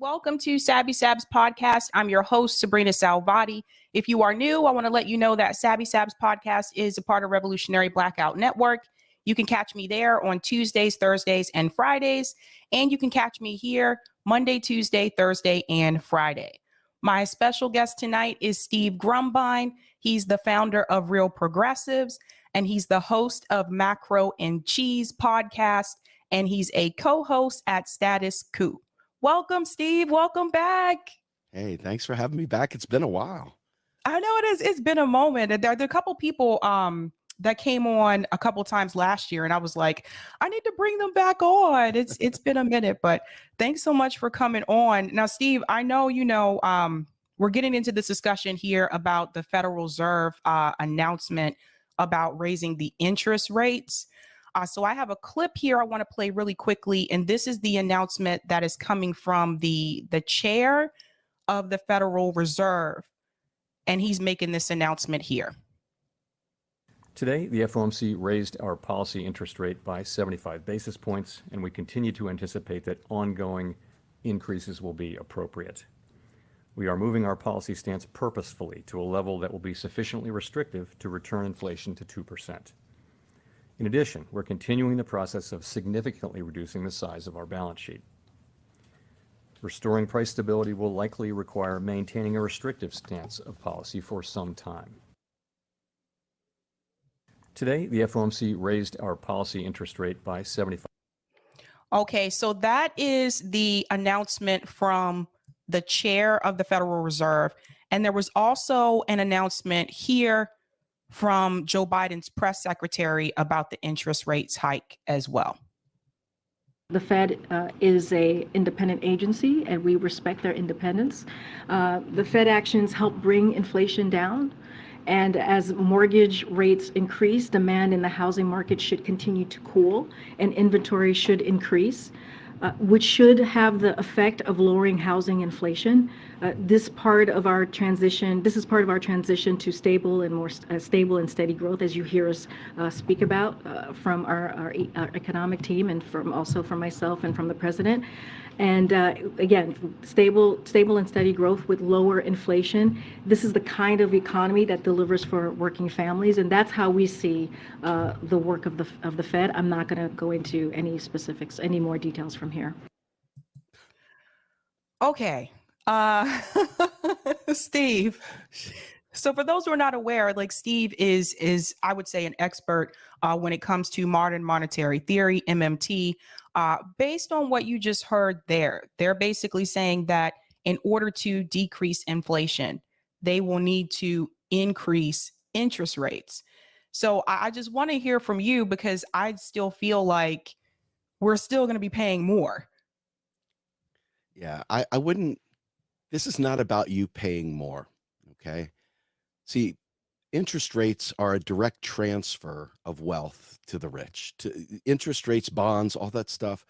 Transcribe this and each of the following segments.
Welcome to Sabs podcast. I'm your host, Sabrina Salvati. If you are new, I want to let you know that Sabs podcast is a part of Revolutionary Blackout Network. You can catch me there on Tuesdays, Thursdays, and Fridays. And you can catch me here Monday, Tuesday, Thursday, and Friday. My special guest tonight is Steve Grumbine. He's the founder of Real Progressives, and he's the host of Macro and Cheese podcast, and he's a co-host at Status Coup. Welcome, Steve. Welcome back. Hey, thanks for having me back. It's been a while. I know it is. It's been a moment. There are a couple people that came on a couple times last year, and I was like, I need to bring them back on. It's been a minute, but thanks so much for coming on. Now, Steve, I know we're getting into this discussion here about the Federal Reserve announcement about raising the interest rates. So I have a clip here I want to play really quickly, and this is the announcement that is coming from the chair of the Federal Reserve, and he's making this announcement here. Today, the FOMC raised our policy interest rate by 75 basis points, and we continue to anticipate that ongoing increases will be appropriate. We are moving our policy stance purposefully to a level that will be sufficiently restrictive to return inflation to 2%. In addition, we're continuing the process of significantly reducing the size of our balance sheet. Restoring price stability will likely require maintaining a restrictive stance of policy for some time. Today, the FOMC raised our policy interest rate by 75. Okay, so that is the announcement from the chair of the Federal Reserve. And there was also an announcement here from Joe Biden's press secretary about the interest rates hike as well. The Fed is an independent agency, and we respect their independence. The Fed actions help bring inflation down. And as mortgage rates increase, demand in the housing market should continue to cool, and inventory should increase, which should have the effect of lowering housing inflation. This is part of our transition to stable and more stable and steady growth, as you hear us speak about from our economic team, and from myself and from the president. And again, stable and steady growth with lower inflation. This is the kind of economy that delivers for working families, and that's how we see the work of the Fed. I'm not going to go into any specifics, any more details from here. Okay, Steve. So for those who are not aware, like Steve is I would say an expert when it comes to modern monetary theory, MMT. Based on what you just heard there, they're basically saying that in order to decrease inflation, they will need to increase interest rates. So I just want to hear from you, because I still feel like we're still going to be paying more. Yeah, I wouldn't, this is not about you paying more, okay? See, interest rates are a direct transfer of wealth to the rich. To interest rates, bonds, all that stuff.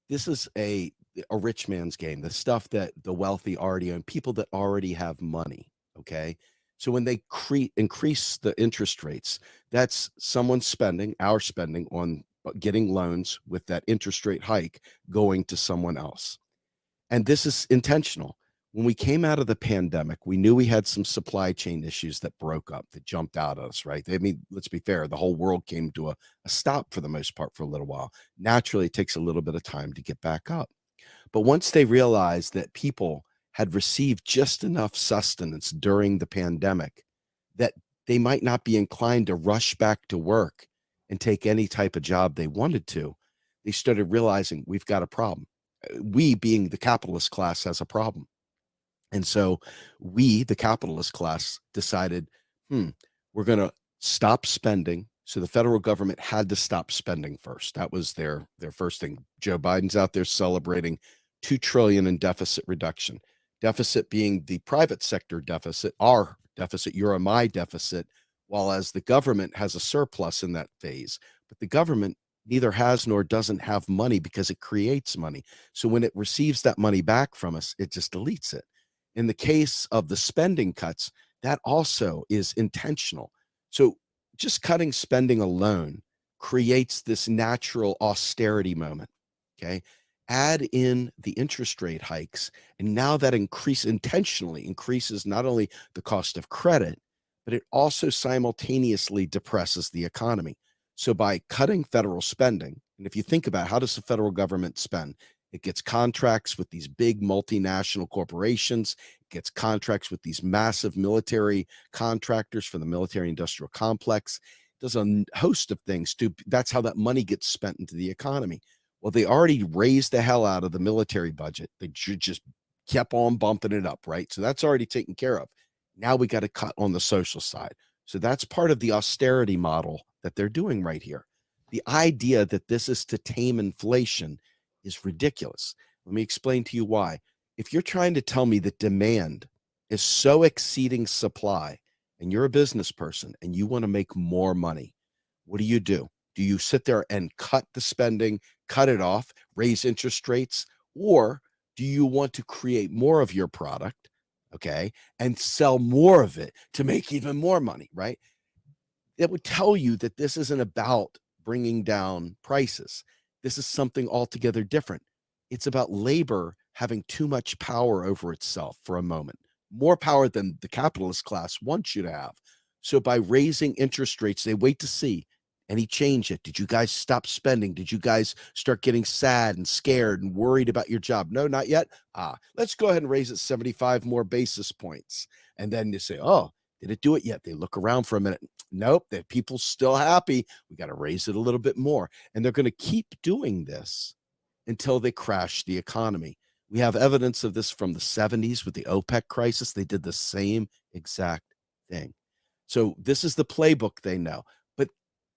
This is a rich man's game, the stuff that the wealthy already own, people that already have money, okay? So when they increase the interest rates, that's someone spending, our spending on getting loans with that interest rate hike going to someone else. And this is intentional. When we came out of the pandemic, we knew we had some supply chain issues that broke up, that jumped out at us, right? I mean, let's be fair, the whole world came to a stop for the most part for a little while. Naturally, it takes a little bit of time to get back up. But once they realized that people had received just enough sustenance during the pandemic that they might not be inclined to rush back to work and take any type of job they wanted to, they started realizing we've got a problem. We, being the capitalist class, has a problem. And so we, the capitalist class, decided, we're going to stop spending. So the federal government had to stop spending first. That was their first thing. Joe Biden's out there celebrating $2 trillion in deficit reduction. Deficit being the private sector deficit, our deficit, your and my deficit, while as the government has a surplus in that phase. But the government neither has nor doesn't have money, because it creates money. So when it receives that money back from us, it just deletes it. In the case of the spending cuts, that also is intentional. So just cutting spending alone creates this natural austerity moment, okay? add in the interest rate hikes, and now that intentionally increases not only the cost of credit, but it also simultaneously depresses the economy. So by cutting federal spending, and if you think about how does the federal government spend? It gets contracts with these big multinational corporations, it gets contracts with these massive military contractors for the military industrial complex, does a host of things too. That's how that money gets spent into the economy. Well, they already raised the hell out of the military budget. They just kept on bumping it up, right? So that's already taken care of. Now we got to cut on the social side. So that's part of the austerity model that they're doing right here. The idea that this is to tame inflation is ridiculous. Let me explain to you why. If you're trying to tell me that demand is so exceeding supply and you're a business person and you want to make more money, what do? Do you sit there and cut the spending, cut it off, raise interest rates, or do you want to create more of your product, okay, and sell more of it to make even more money, right? It would tell you that this isn't about bringing down prices. This is something altogether different. It's about labor having too much power over itself for a moment, more power than the capitalist class wants you to have. So by raising interest rates, they wait to see any change it. Did you guys stop spending? Did you guys start getting sad and scared and worried about your job? No, not yet. Let's go ahead and raise it 75 more basis points. And then you say, oh, did it do it yet? They look around for a minute. Nope, the people's still happy. We got to raise it a little bit more. And they're going to keep doing this until they crash the economy. We have evidence of this from the 70s with the OPEC crisis. They did the same exact thing. So this is the playbook they know. But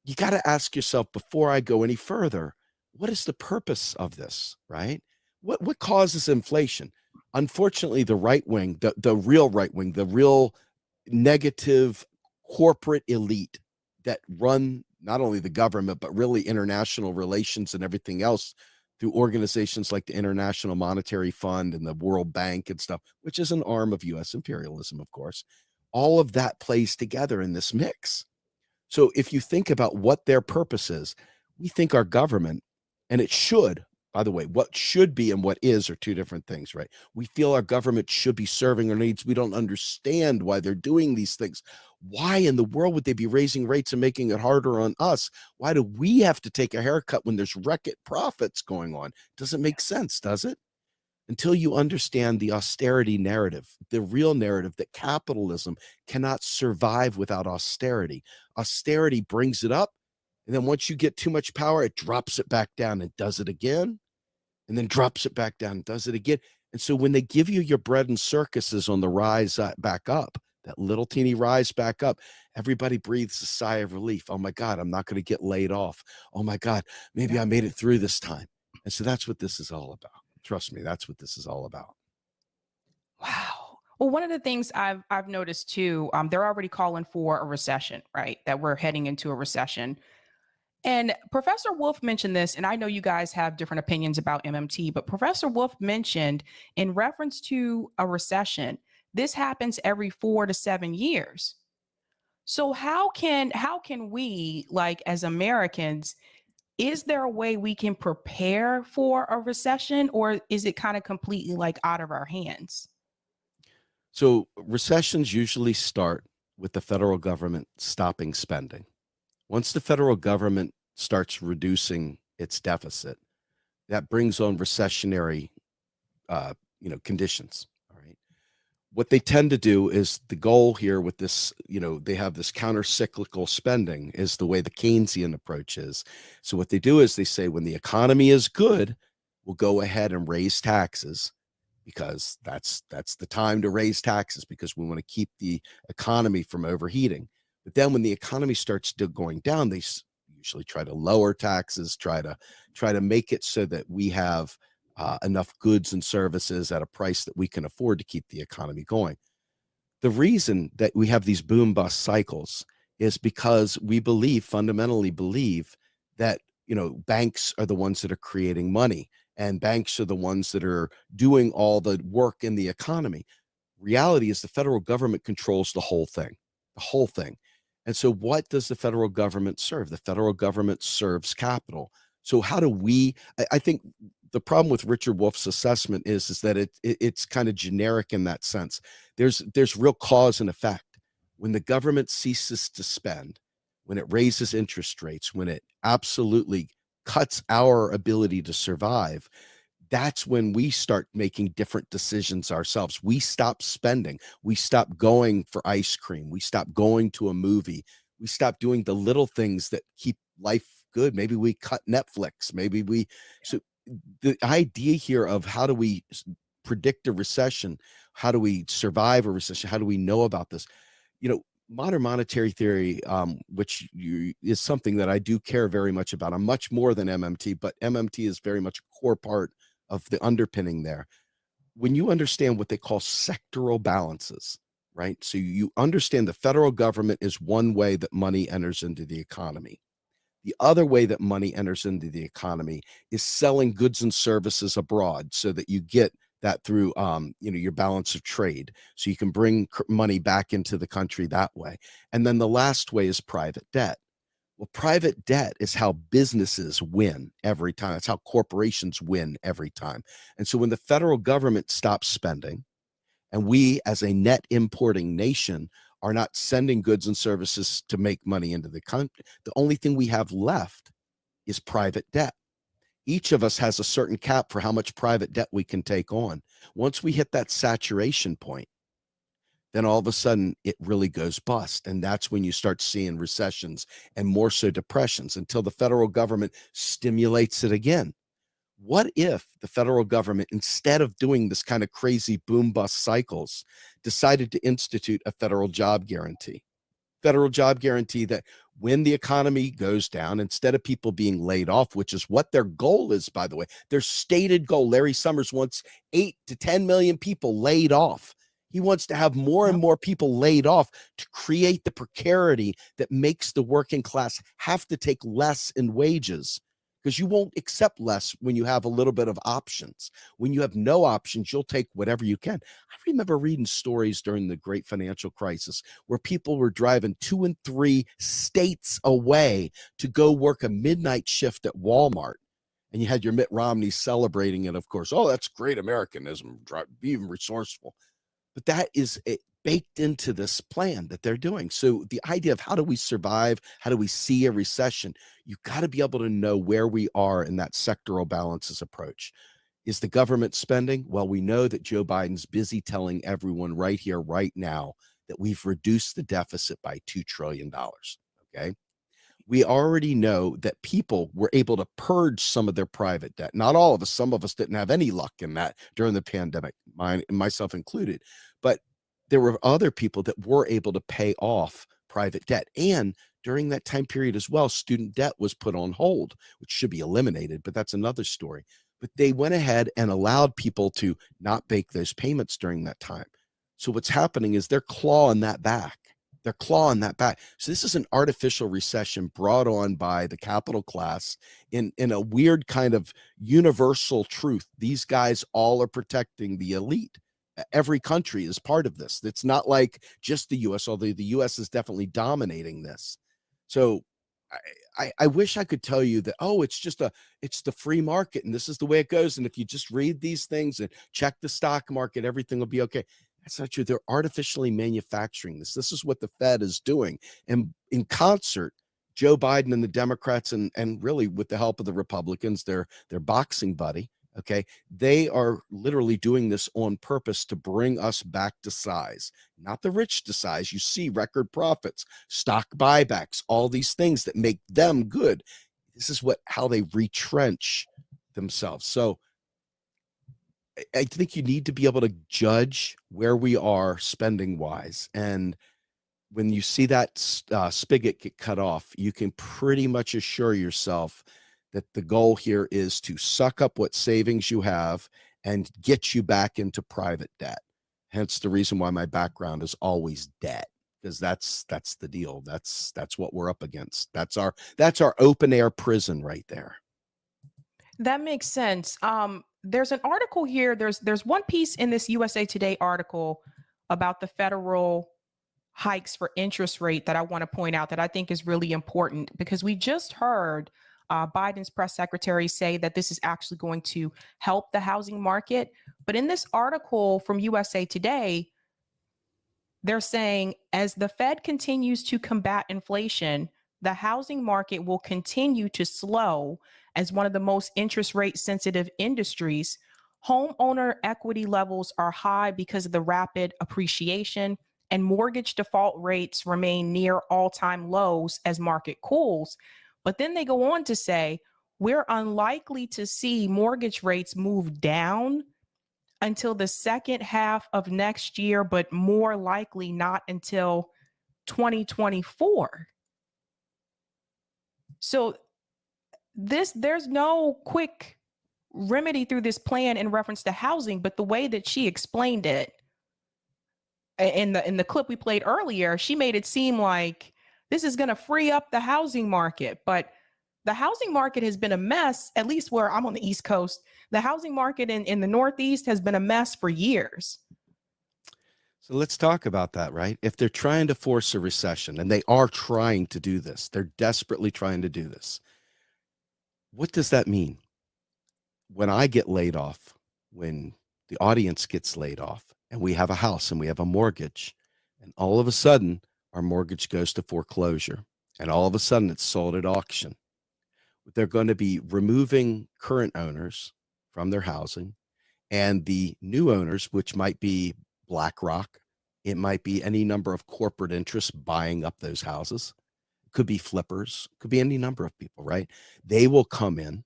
you got to ask yourself before I go any further, what is the purpose of this, right? What causes inflation? Unfortunately, the right wing, the real right wing, the real negative corporate elite that run not only the government, but really international relations and everything else through organizations like the International Monetary Fund and the World Bank and stuff, which is an arm of US imperialism, of course. All of that plays together in this mix. So if you think about what their purpose is, we think our government, and it should, by the way, what should be and what is are two different things, right? We feel our government should be serving our needs. We don't understand why they're doing these things. Why in the world would they be raising rates and making it harder on us? Why do we have to take a haircut when there's record profits going on? Doesn't make sense, does it? Until you understand the austerity narrative, the real narrative that capitalism cannot survive without austerity. Austerity brings it up, and then once you get too much power, it drops it back down and does it again, and then drops it back down and does it again. And so when they give you your bread and circuses on the rise back up, that little teeny rise back up, everybody breathes a sigh of relief. Oh my God, I'm not going to get laid off. Oh my God, maybe I made it through this time. And so that's what this is all about. Trust me, that's what this is all about. Wow. Well, one of the things I've noticed too, they're already calling for a recession, right? That we're heading into a recession. And Professor Wolf mentioned this, and I know you guys have different opinions about MMT, but Professor Wolf mentioned in reference to a recession, this happens every 4 to 7 years. So how can we, like as Americans, is there a way we can prepare for a recession, or is it kind of completely like out of our hands? So recessions usually start with the federal government stopping spending. Once the federal government starts reducing its deficit, that brings on recessionary, conditions. All right. What they tend to do is the goal here with this, they have this counter-cyclical spending is the way the Keynesian approach is. So what they do is they say when the economy is good, we'll go ahead and raise taxes because that's the time to raise taxes because we want to keep the economy from overheating. But then when the economy starts going down, they usually try to lower taxes, try to make it so that we have enough goods and services at a price that we can afford to keep the economy going. The reason that we have these boom bust cycles is because we fundamentally believe that, banks are the ones that are creating money and banks are the ones that are doing all the work in the economy. Reality is the federal government controls the whole thing. And so what does the federal government serve? The federal government serves capital. So how do I think the problem with Richard Wolff's assessment is that it's kind of generic in that sense. There's real cause and effect. When the government ceases to spend, when it raises interest rates, when it absolutely cuts our ability to survive, that's when we start making different decisions ourselves. We stop spending. We stop going for ice cream. We stop going to a movie. We stop doing the little things that keep life good. Maybe we cut Netflix. Maybe we. So the idea here of how do we predict a recession? How do we survive a recession? How do we know about this? Modern monetary theory, which is something that I do care very much about. I'm much more than MMT, but MMT is very much a core part of the underpinning there. When you understand what they call sectoral balances, right? So you understand the federal government is one way that money enters into the economy. The other way that money enters into the economy is selling goods and services abroad so that you get that through your balance of trade, so you can bring money back into the country that way. And then the last way is private debt. Well, private debt is how businesses win every time. It's how corporations win every time. And so when the federal government stops spending and we as a net importing nation are not sending goods and services to make money into the country, the only thing we have left is private debt. Each of us has a certain cap for how much private debt we can take on. Once we hit that saturation point, then all of a sudden it really goes bust. And that's when you start seeing recessions and more so depressions until the federal government stimulates it again. What if the federal government, instead of doing this kind of crazy boom bust cycles, decided to institute a federal job guarantee? Federal job guarantee that when the economy goes down, instead of people being laid off, which is what their goal is, by the way, their stated goal, Larry Summers wants 8 to 10 million people laid off. He wants to have more and more people laid off to create the precarity that makes the working class have to take less in wages, because you won't accept less when you have a little bit of options. When you have no options, you'll take whatever you can. I remember reading stories during the great financial crisis where people were driving 2 and 3 states away to go work a midnight shift at Walmart. And you had your Mitt Romney celebrating it, of course. Oh, that's great Americanism, being resourceful. But that is baked into this plan that they're doing. So the idea of how do we survive? How do we see a recession? You've got to be able to know where we are in that sectoral balances approach. Is the government spending? Well, we know that Joe Biden's busy telling everyone right here, right now, that we've reduced the deficit by $2 trillion. Okay. We already know that people were able to purge some of their private debt. Not all of us, some of us didn't have any luck in that during the pandemic, myself included. But there were other people that were able to pay off private debt. And during that time period as well, student debt was put on hold, which should be eliminated, but that's another story. But they went ahead and allowed people to not make those payments during that time. So what's happening is they're clawing that back. They're clawing that back. So this is an artificial recession brought on by the capital class in a weird kind of universal truth. These guys all are protecting the elite. Every country is part of this. It's not like just the U.S., although the U.S. is definitely dominating this. So I wish I could tell you that, oh, it's the free market and this is the way it goes. And if you just read these things and check the stock market, everything will be okay. That's not true. They're artificially manufacturing this. This is what the Fed is doing. And in concert, Joe Biden and the Democrats and really with the help of the Republicans, their boxing buddy, okay, they are literally doing this on purpose to bring us back to size, not the rich to size. You see record profits, stock buybacks, all these things that make them good. This is how they retrench themselves. So I think you need to be able to judge where we are spending wise. And when you see that spigot get cut off, you can pretty much assure yourself that the goal here is to suck up what savings you have and get you back into private debt. Hence the reason why my background is always debt, because that's the deal. That's what we're up against. That's our open air prison right there. That makes sense. There's an article here. There's one piece in this USA Today article about the federal hikes for interest rate that I want to point out that I think is really important, because we just heard Biden's press secretary say that this is actually going to help the housing market. But in this article from USA Today, they're saying as the Fed continues to combat inflation, the housing market will continue to slow as one of the most interest rate sensitive industries. Homeowner equity levels are high because of the rapid appreciation, and mortgage default rates remain near all-time lows as market cools. But then they go on to say, we're unlikely to see mortgage rates move down until the second half of next year, but more likely not until 2024. So there's no quick remedy through this plan in reference to housing, but the way that she explained it in the clip we played earlier, she made it seem like this is going to free up the housing market. But the housing market has been a mess, at least where I'm on the East Coast. The housing market in the Northeast has been a mess for years. So let's talk about that, right? If they're trying to force a recession, and they are trying to do this, they're desperately trying to do this. What does that mean? When I get laid off, when the audience gets laid off, and we have a house and we have a mortgage, and all of a sudden our mortgage goes to foreclosure, and all of a sudden it's sold at auction, they're going to be removing current owners from their housing, and the new owners, which might be BlackRock, it might be any number of corporate interests buying up those houses, it could be flippers, could be any number of people, right? They will come in,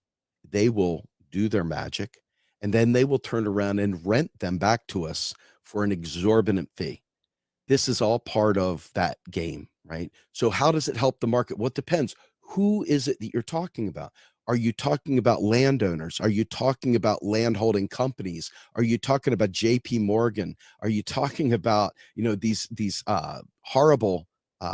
they will do their magic, and then they will turn around and rent them back to us for an exorbitant fee. This is all part of that game, right? So how does it help the market? Well, it depends. Who is it that you're talking about? Are you talking about landowners? Are you talking about landholding companies? Are you talking about JP Morgan? Are you talking about, these horrible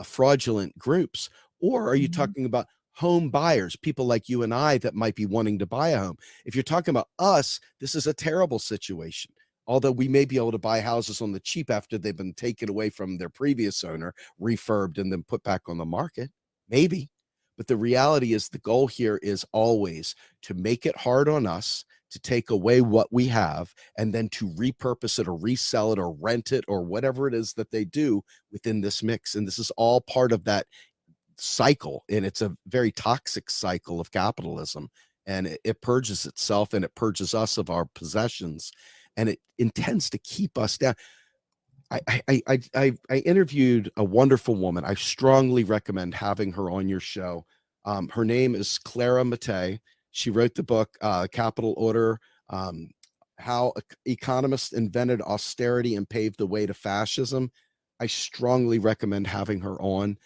fraudulent groups? Or are you talking about home buyers, people like you and I that might be wanting to buy a home? If you're talking about us, this is a terrible situation. Although we may be able to buy houses on the cheap after they've been taken away from their previous owner, refurbed, and then put back on the market, maybe. But the reality is the goal here is always to make it hard on us, to take away what we have, and then to repurpose it or resell it or rent it or whatever it is that they do within this mix. And this is all part of that cycle. And it's a very toxic cycle of capitalism. And it purges itself, and it purges us of our possessions, and it intends to keep us down. I interviewed a wonderful woman. I strongly recommend having her on your show. Her name is Clara Mattei. She wrote the book, Capital Order, How Economists Invented Austerity and Paved the Way to Fascism. I strongly recommend having her on.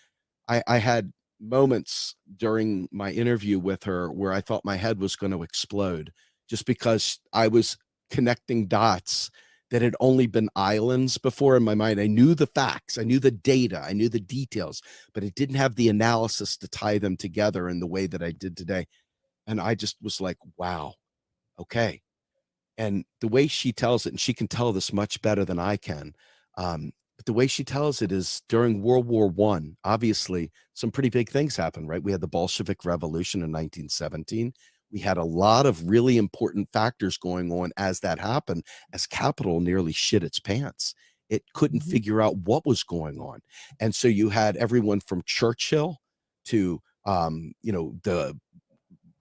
I had moments during my interview with her where I thought my head was going to explode, just because I was connecting dots that had only been islands before in my mind. I knew the facts, I knew the data, I knew the details, but it didn't have the analysis to tie them together in the way that I did today. And I just was like, wow, okay. And the way she tells it, and she can tell this much better than I can, but the way she tells it is during World War I, obviously some pretty big things happened, right? We had the Bolshevik Revolution in 1917. We had a lot of really important factors going on as that happened, as capital nearly shit its pants. It couldn't figure out what was going on. And so you had everyone from Churchill to, the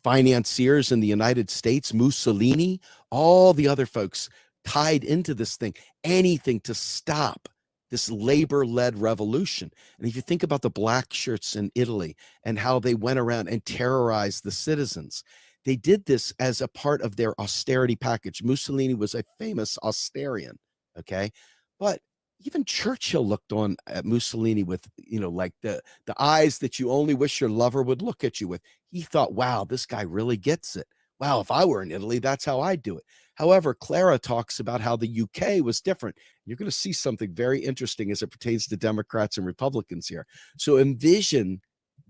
financiers in the United States, Mussolini, all the other folks tied into this thing, anything to stop this labor-led revolution. And if you think about the black shirts in Italy and how they went around and terrorized the citizens, they did this as a part of their austerity package. Mussolini was a famous Austerian, okay? But even Churchill looked on at Mussolini with, like the eyes that you only wish your lover would look at you with. He thought, wow, this guy really gets it. Wow, if I were in Italy, that's how I'd do it. However, Clara talks about how the UK was different. You're going to see something very interesting as it pertains to Democrats and Republicans here. So envision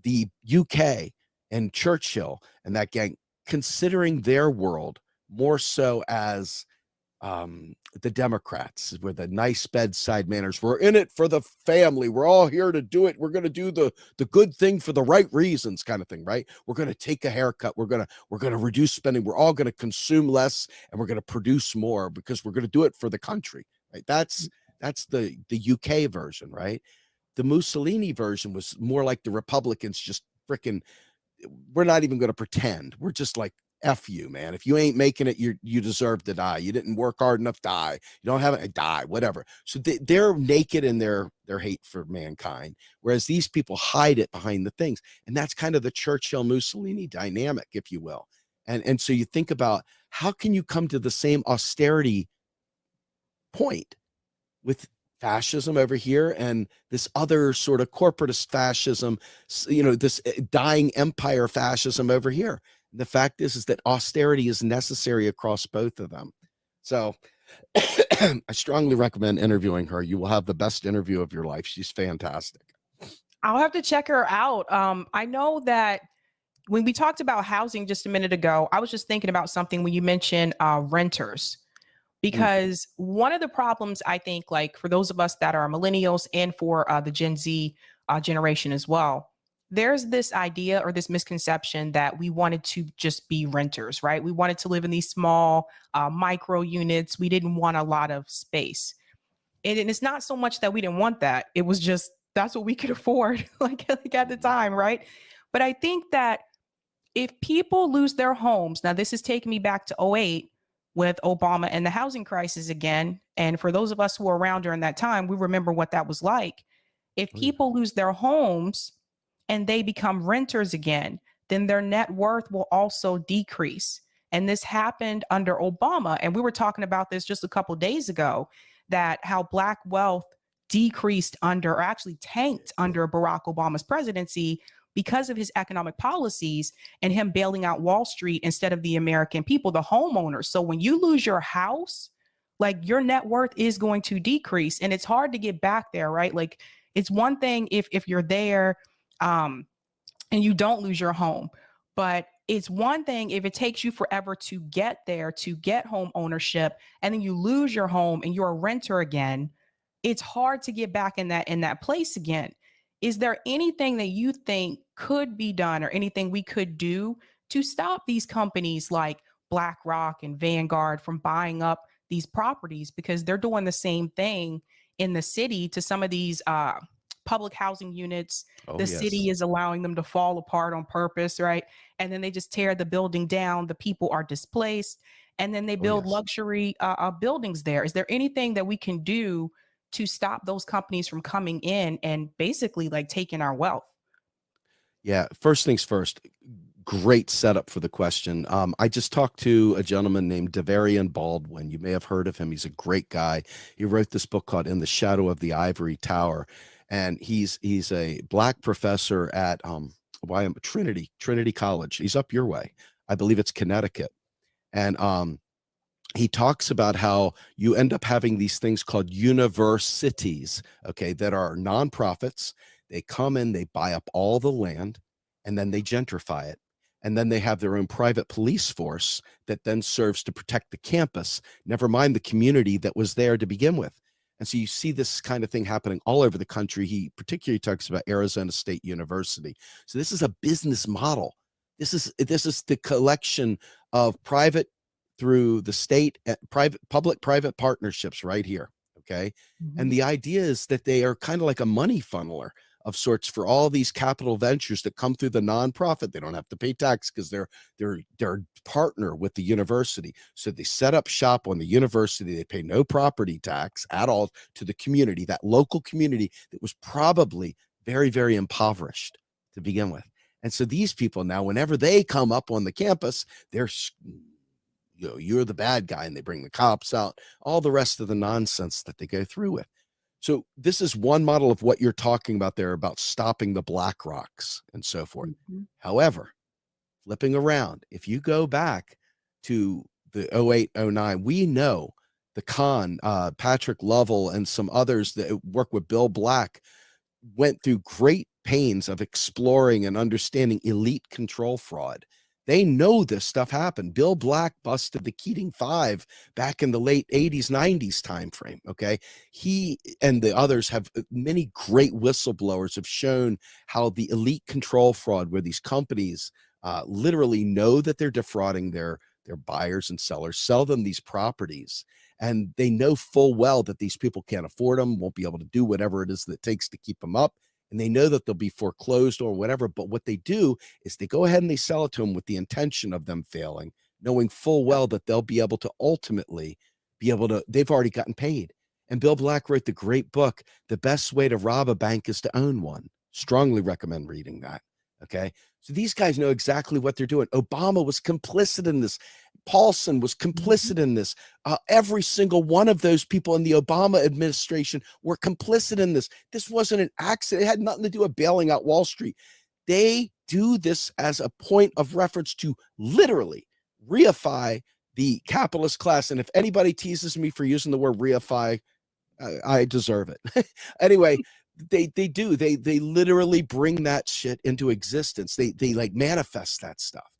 the UK and Churchill and that gang considering their world more so as the Democrats with the nice bedside manners. We're in it for the family. We're all here to do it. We're going to do the good thing for the right reasons, kind of thing, right? We're going to take a haircut. We're going to reduce spending. We're all going to consume less, and we're going to produce more because we're going to do it for the country, right? That's the UK version, right? The Mussolini version was more like the Republicans just freaking, we're not even going to pretend. We're just like, F you, man. If you ain't making it, you deserve to die. You didn't work hard enough, die. You don't have it, die, whatever. So they're naked in their hate for mankind, whereas these people hide it behind the things. And that's kind of the Churchill Mussolini dynamic, if you will. And so you think about, how can you come to the same austerity point with fascism over here and this other sort of corporatist fascism, this dying empire fascism over here? The fact is that austerity is necessary across both of them. So I strongly recommend interviewing her. You will have the best interview of your life. She's fantastic. I'll have to check her out. I know that when we talked about housing just a minute ago, I was just thinking about something when you mentioned renters, because one of the problems, I think, like for those of us that are millennials and for the Gen Z generation as well, there's this idea or this misconception that we wanted to just be renters, right? We wanted to live in these small micro units. We didn't want a lot of space. And it's not so much that we didn't want that. It was just, that's what we could afford like at the time, right? But I think that if people lose their homes, now this is taking me back to '08 with Obama and the housing crisis again. And for those of us who were around during that time, we remember what that was like. If people lose their homes and they become renters again, then their net worth will also decrease. And this happened under Obama. And we were talking about this just a couple of days ago, that how Black wealth decreased under, or actually tanked under Barack Obama's presidency because of his economic policies and him bailing out Wall Street instead of the American people, the homeowners. So when you lose your house, like your net worth is going to decrease, and it's hard to get back there, right? Like it's one thing if you're there and you don't lose your home, but it's one thing if it takes you forever to get there, to get home ownership, and then you lose your home and you're a renter again. It's hard to get back in that place again. Is there anything that you think could be done or anything we could do to stop these companies like BlackRock and Vanguard from buying up these properties? Because they're doing the same thing in the city to some of these public housing units. The city is allowing them to fall apart on purpose, right? And then they just tear the building down. The people are displaced, and then they build luxury buildings there. Is there anything that we can do to stop those companies from coming in and basically like taking our wealth? Yeah. First things first, great setup for the question. I just talked to a gentleman named Davarian Baldwin. You may have heard of him. He's a great guy. He wrote this book called In the Shadow of the Ivory Tower. And he's a Black professor at Trinity College. He's up your way. I believe it's Connecticut. And he talks about how you end up having these things called universities, okay, that are nonprofits. They come in, they buy up all the land, and then they gentrify it. And then they have their own private police force that then serves to protect the campus, never mind the community that was there to begin with. And so you see this kind of thing happening all over the country. He particularly talks about Arizona State University. So this is a business model. This is the collection of private through the state, public-private partnerships right here, okay? And the idea is that they are kind of like a money funneler of sorts for all these capital ventures that come through the nonprofit. They don't have to pay tax because they're partner with the university. So they set up shop on the university. They pay no property tax at all to the community, that local community that was probably very, very impoverished to begin with. And so these people now, whenever they come up on the campus, they're, you're the bad guy, and they bring the cops out, all the rest of the nonsense that they go through with. So this is one model of what you're talking about there, about stopping the Black Rocks and so forth. However, flipping around, if you go back to the 08, 09, we know the con, Patrick Lovell and some others that work with Bill Black went through great pains of exploring and understanding elite control fraud. They know this stuff happened. Bill Black busted the Keating Five back in the late 80s, 90s timeframe. Okay. He and the others have many great whistleblowers have shown how the elite control fraud, where these companies literally know that they're defrauding their buyers and sellers, sell them these properties, and they know full well that these people can't afford them, won't be able to do whatever it is that it takes to keep them up. And they know that they'll be foreclosed or whatever. But what they do is they go ahead and they sell it to them with the intention of them failing, knowing full well that they'll be able to ultimately they've already gotten paid. And Bill Black wrote the great book, The Best Way to Rob a Bank is to Own One. Strongly recommend reading that. Okay. So these guys know exactly what they're doing. Obama was complicit in this. Paulson was complicit in this. Every single one of those people in the Obama administration were complicit in this. This wasn't an accident. It had nothing to do with bailing out Wall Street. They do this as a point of reference to literally reify the capitalist class. And if anybody teases me for using the word reify, I deserve it. Anyway, they do. They literally bring that shit into existence. They like manifest that stuff.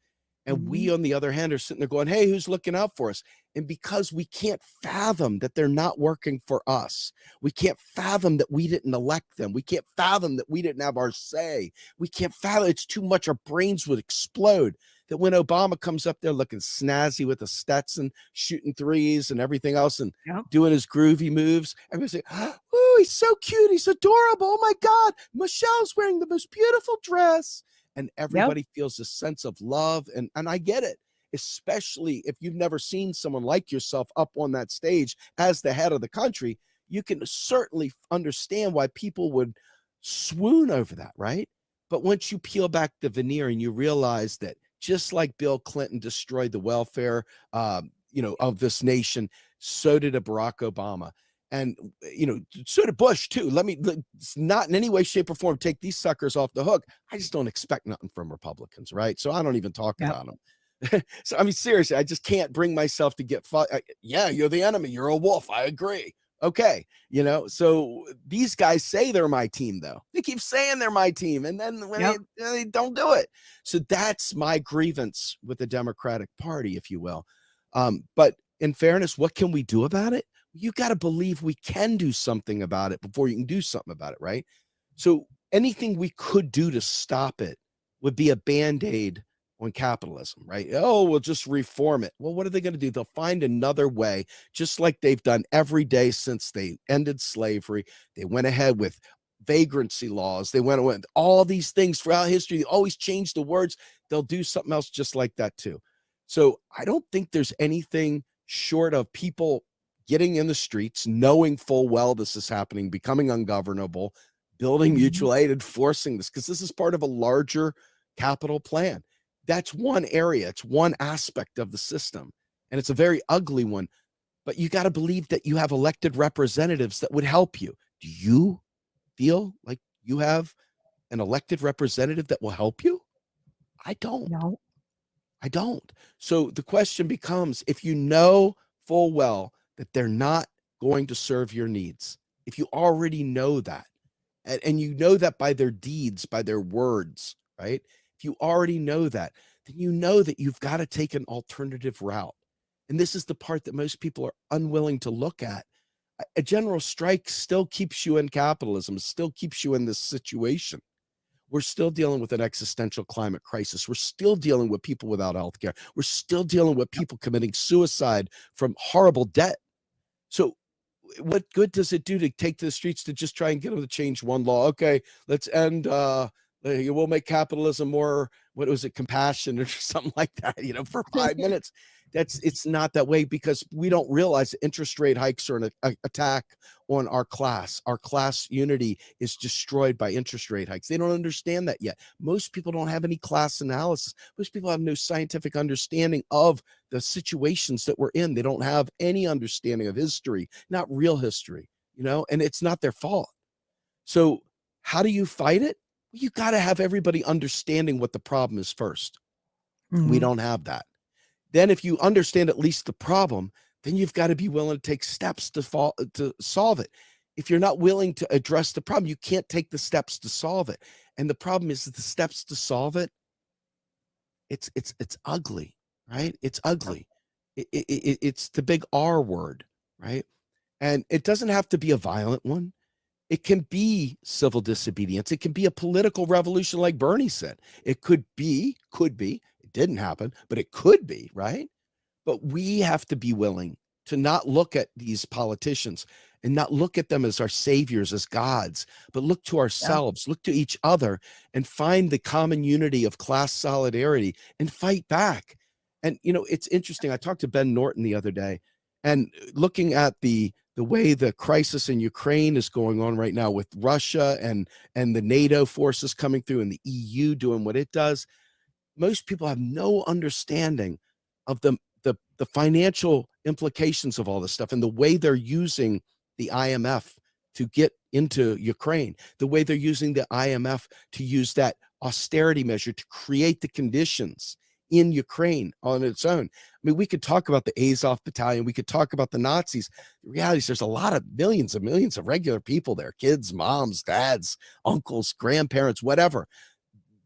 And we, on the other hand, are sitting there going, hey, who's looking out for us? And because we can't fathom that they're not working for us, we can't fathom that we didn't elect them, we can't fathom that we didn't have our say, we can't fathom, it's too much, our brains would explode. That when Obama comes up there looking snazzy with a Stetson, shooting threes and everything else and doing his groovy moves, everybody say, oh, he's so cute, he's adorable, oh my God, Michelle's wearing the most beautiful dress. And everybody feels a sense of love. And I get it, especially if you've never seen someone like yourself up on that stage as the head of the country. You can certainly understand why people would swoon over that, right? But once you peel back the veneer and you realize that just like Bill Clinton destroyed the welfare, of this nation, so did a Barack Obama. And, so did Bush too. Let's not in any way, shape, or form take these suckers off the hook. I just don't expect nothing from Republicans, right? So I don't even talk about them. So, I mean, seriously, I just can't bring myself to get yeah, you're the enemy. You're a wolf. I agree. Okay. So these guys say they're my team, though. They keep saying they're my team. And then when they don't do it. So that's my grievance with the Democratic Party, if you will. But in fairness, what can we do about it? You got to believe we can do something about it before you can do something about it, right? So anything we could do to stop it would be a Band-Aid on capitalism, right? Oh, we'll just reform it. Well, what are they going to do? They'll find another way, just like they've done every day since they ended slavery. They went ahead with vagrancy laws. They went with all these things throughout history. They always change the words. They'll do something else just like that too. So I don't think there's anything short of people getting in the streets, knowing full well this is happening, becoming ungovernable, building mutual aid, enforcing this, because this is part of a larger capital plan. That's one area. It's one aspect of the system, and it's a very ugly one. But you got to believe that you have elected representatives that would help you. Do you feel like you have an elected representative that will help you? I don't. No. I don't. So the question becomes, if you know full well that they're not going to serve your needs, if you already know that, and you know that by their deeds, by their words, right? If you already know that, then you know that you've got to take an alternative route. And this is the part that most people are unwilling to look at. A general strike still keeps you in capitalism, still keeps you in this situation. We're still dealing with an existential climate crisis. We're still dealing with people without health care. We're still dealing with people committing suicide from horrible debt. So what good does it do to take to the streets to just try and get them to change one law? Okay, let's end, we'll make capitalism more, what was it, compassion or something like that, for 5 minutes. It's not that way, because we don't realize that interest rate hikes are an attack on our class. Our class unity is destroyed by interest rate hikes. They don't understand that yet. Most people don't have any class analysis. Most people have no scientific understanding of the situations that we're in. They don't have any understanding of history, not real history, and it's not their fault. So how do you fight it? Well, you got to have everybody understanding what the problem is first. We don't have that. Then if you understand at least the problem, then you've got to be willing to take steps to solve it. If you're not willing to address the problem, you can't take the steps to solve it. And the problem is that the steps to solve it it's ugly, right? It's ugly. It's the big R word, right? And it doesn't have to be a violent one. It can be civil disobedience. It can be a political revolution, like Bernie said. It could be. It didn't happen, but it could be, right? But we have to be willing to not look at these politicians and not look at them as our saviors, as gods, but look to ourselves, look to each other, and find the common unity of class solidarity and fight back. And, you know, it's interesting. I talked to Ben Norton the other day, and looking at the way the crisis in Ukraine is going on right now with Russia and the NATO forces coming through and the EU doing what it does, most people have no understanding of the financial implications of all this stuff and the way they're using the IMF to get into Ukraine, the way they're using the IMF to use that austerity measure to create the conditions in Ukraine on its own. I mean, we could talk about the Azov battalion, we could talk about the Nazis. The reality is there's a lot of millions of regular people there, kids, moms, dads, uncles, grandparents, whatever,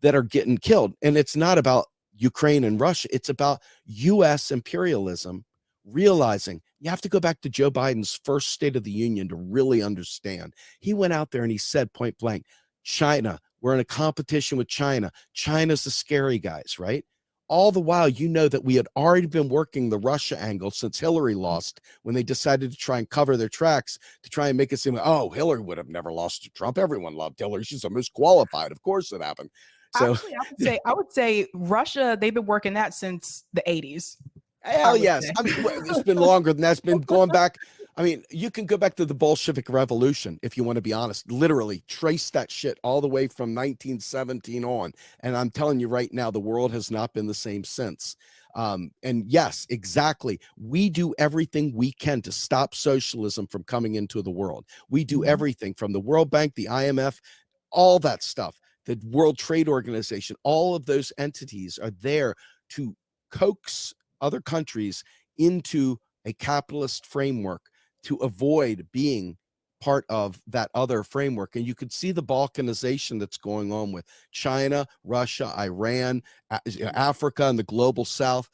that are getting killed. And it's not about Ukraine and Russia. It's about US imperialism, realizing you have to go back to Joe Biden's first State of the Union to really understand. He went out there and he said point blank, China, we're in a competition with China. China's the scary guys, right? All the while, you know that we had already been working the Russia angle since Hillary lost, when they decided to try and cover their tracks to try and make it seem like, oh, Hillary would have never lost to Trump. Everyone loved Hillary. She's the most qualified. Of course it happened. So Actually, I would say Russia, they've been working that since the 80s. hell yes. I mean, it's been longer than that. It's been going back. I mean, you can go back to the Bolshevik Revolution if you want to be honest. Literally trace that shit all the way from 1917 on. And I'm telling you right now, the world has not been the same since. And yes, exactly. We do everything we can to stop socialism from coming into the world. We do everything from the World Bank, the IMF, all that stuff, the World Trade Organization. All of those entities are there to coax other countries into a capitalist framework to avoid being part of that other framework. And you could see the balkanization that's going on with China, Russia, Iran, Africa, and the global south.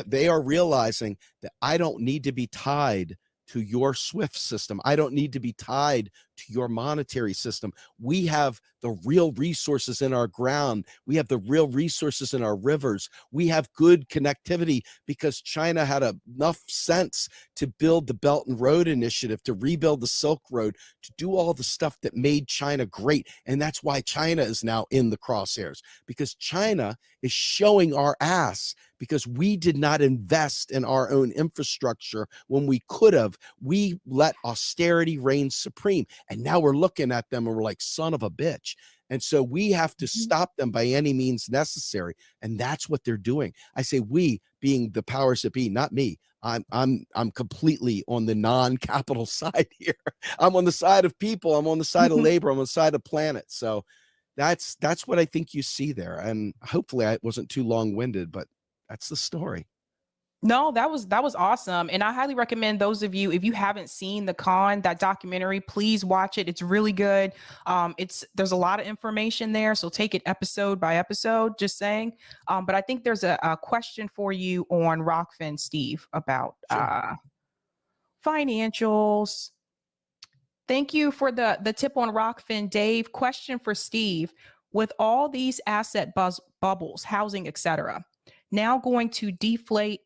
They are realizing that I don't need to be tied to your SWIFT system. I don't need to be tied to your monetary system. We have the real resources in our ground. We have the real resources in our rivers. We have good connectivity because China had enough sense to build the Belt and Road Initiative, to rebuild the Silk Road, to do all the stuff that made China great. And that's why China is now in the crosshairs, because China is showing our ass because we did not invest in our own infrastructure when we could have. We let austerity reign supreme. And now we're looking at them and we're like, son of a bitch. And so we have to stop them by any means necessary. And that's what they're doing. I say we, being the powers that be, not me. I'm completely on the non-capital side here. I'm on the side of people. I'm on the side of labor. I'm on the side of planet. So that's what I think you see there. And hopefully I wasn't too long-winded, but that's the story. No, that was awesome. And I highly recommend those of you, if you haven't seen that documentary, please watch it. It's really good. There's a lot of information there. So take it episode by episode, just saying. But I think there's a question for you on Rockfin, Steve, about financials. Thank you for the tip on Rockfin, Dave. Question for Steve. With all these asset bubbles, housing, etc., now going to deflate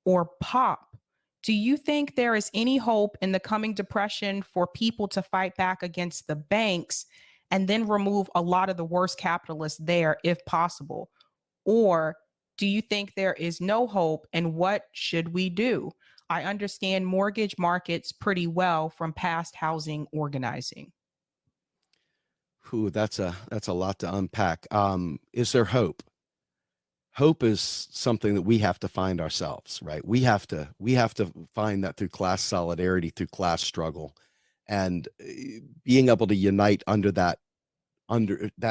or pop, do you think there is any hope in the coming depression for people to fight back against the banks and then remove a lot of the worst capitalists there if possible? Or do you think there is no hope, and what should we do? I understand mortgage markets pretty well from past housing organizing. Ooh, that's a lot to unpack. Is there hope? Hope is something that we have to find ourselves, right? We have to find that through class solidarity, through class struggle, and being able to unite under that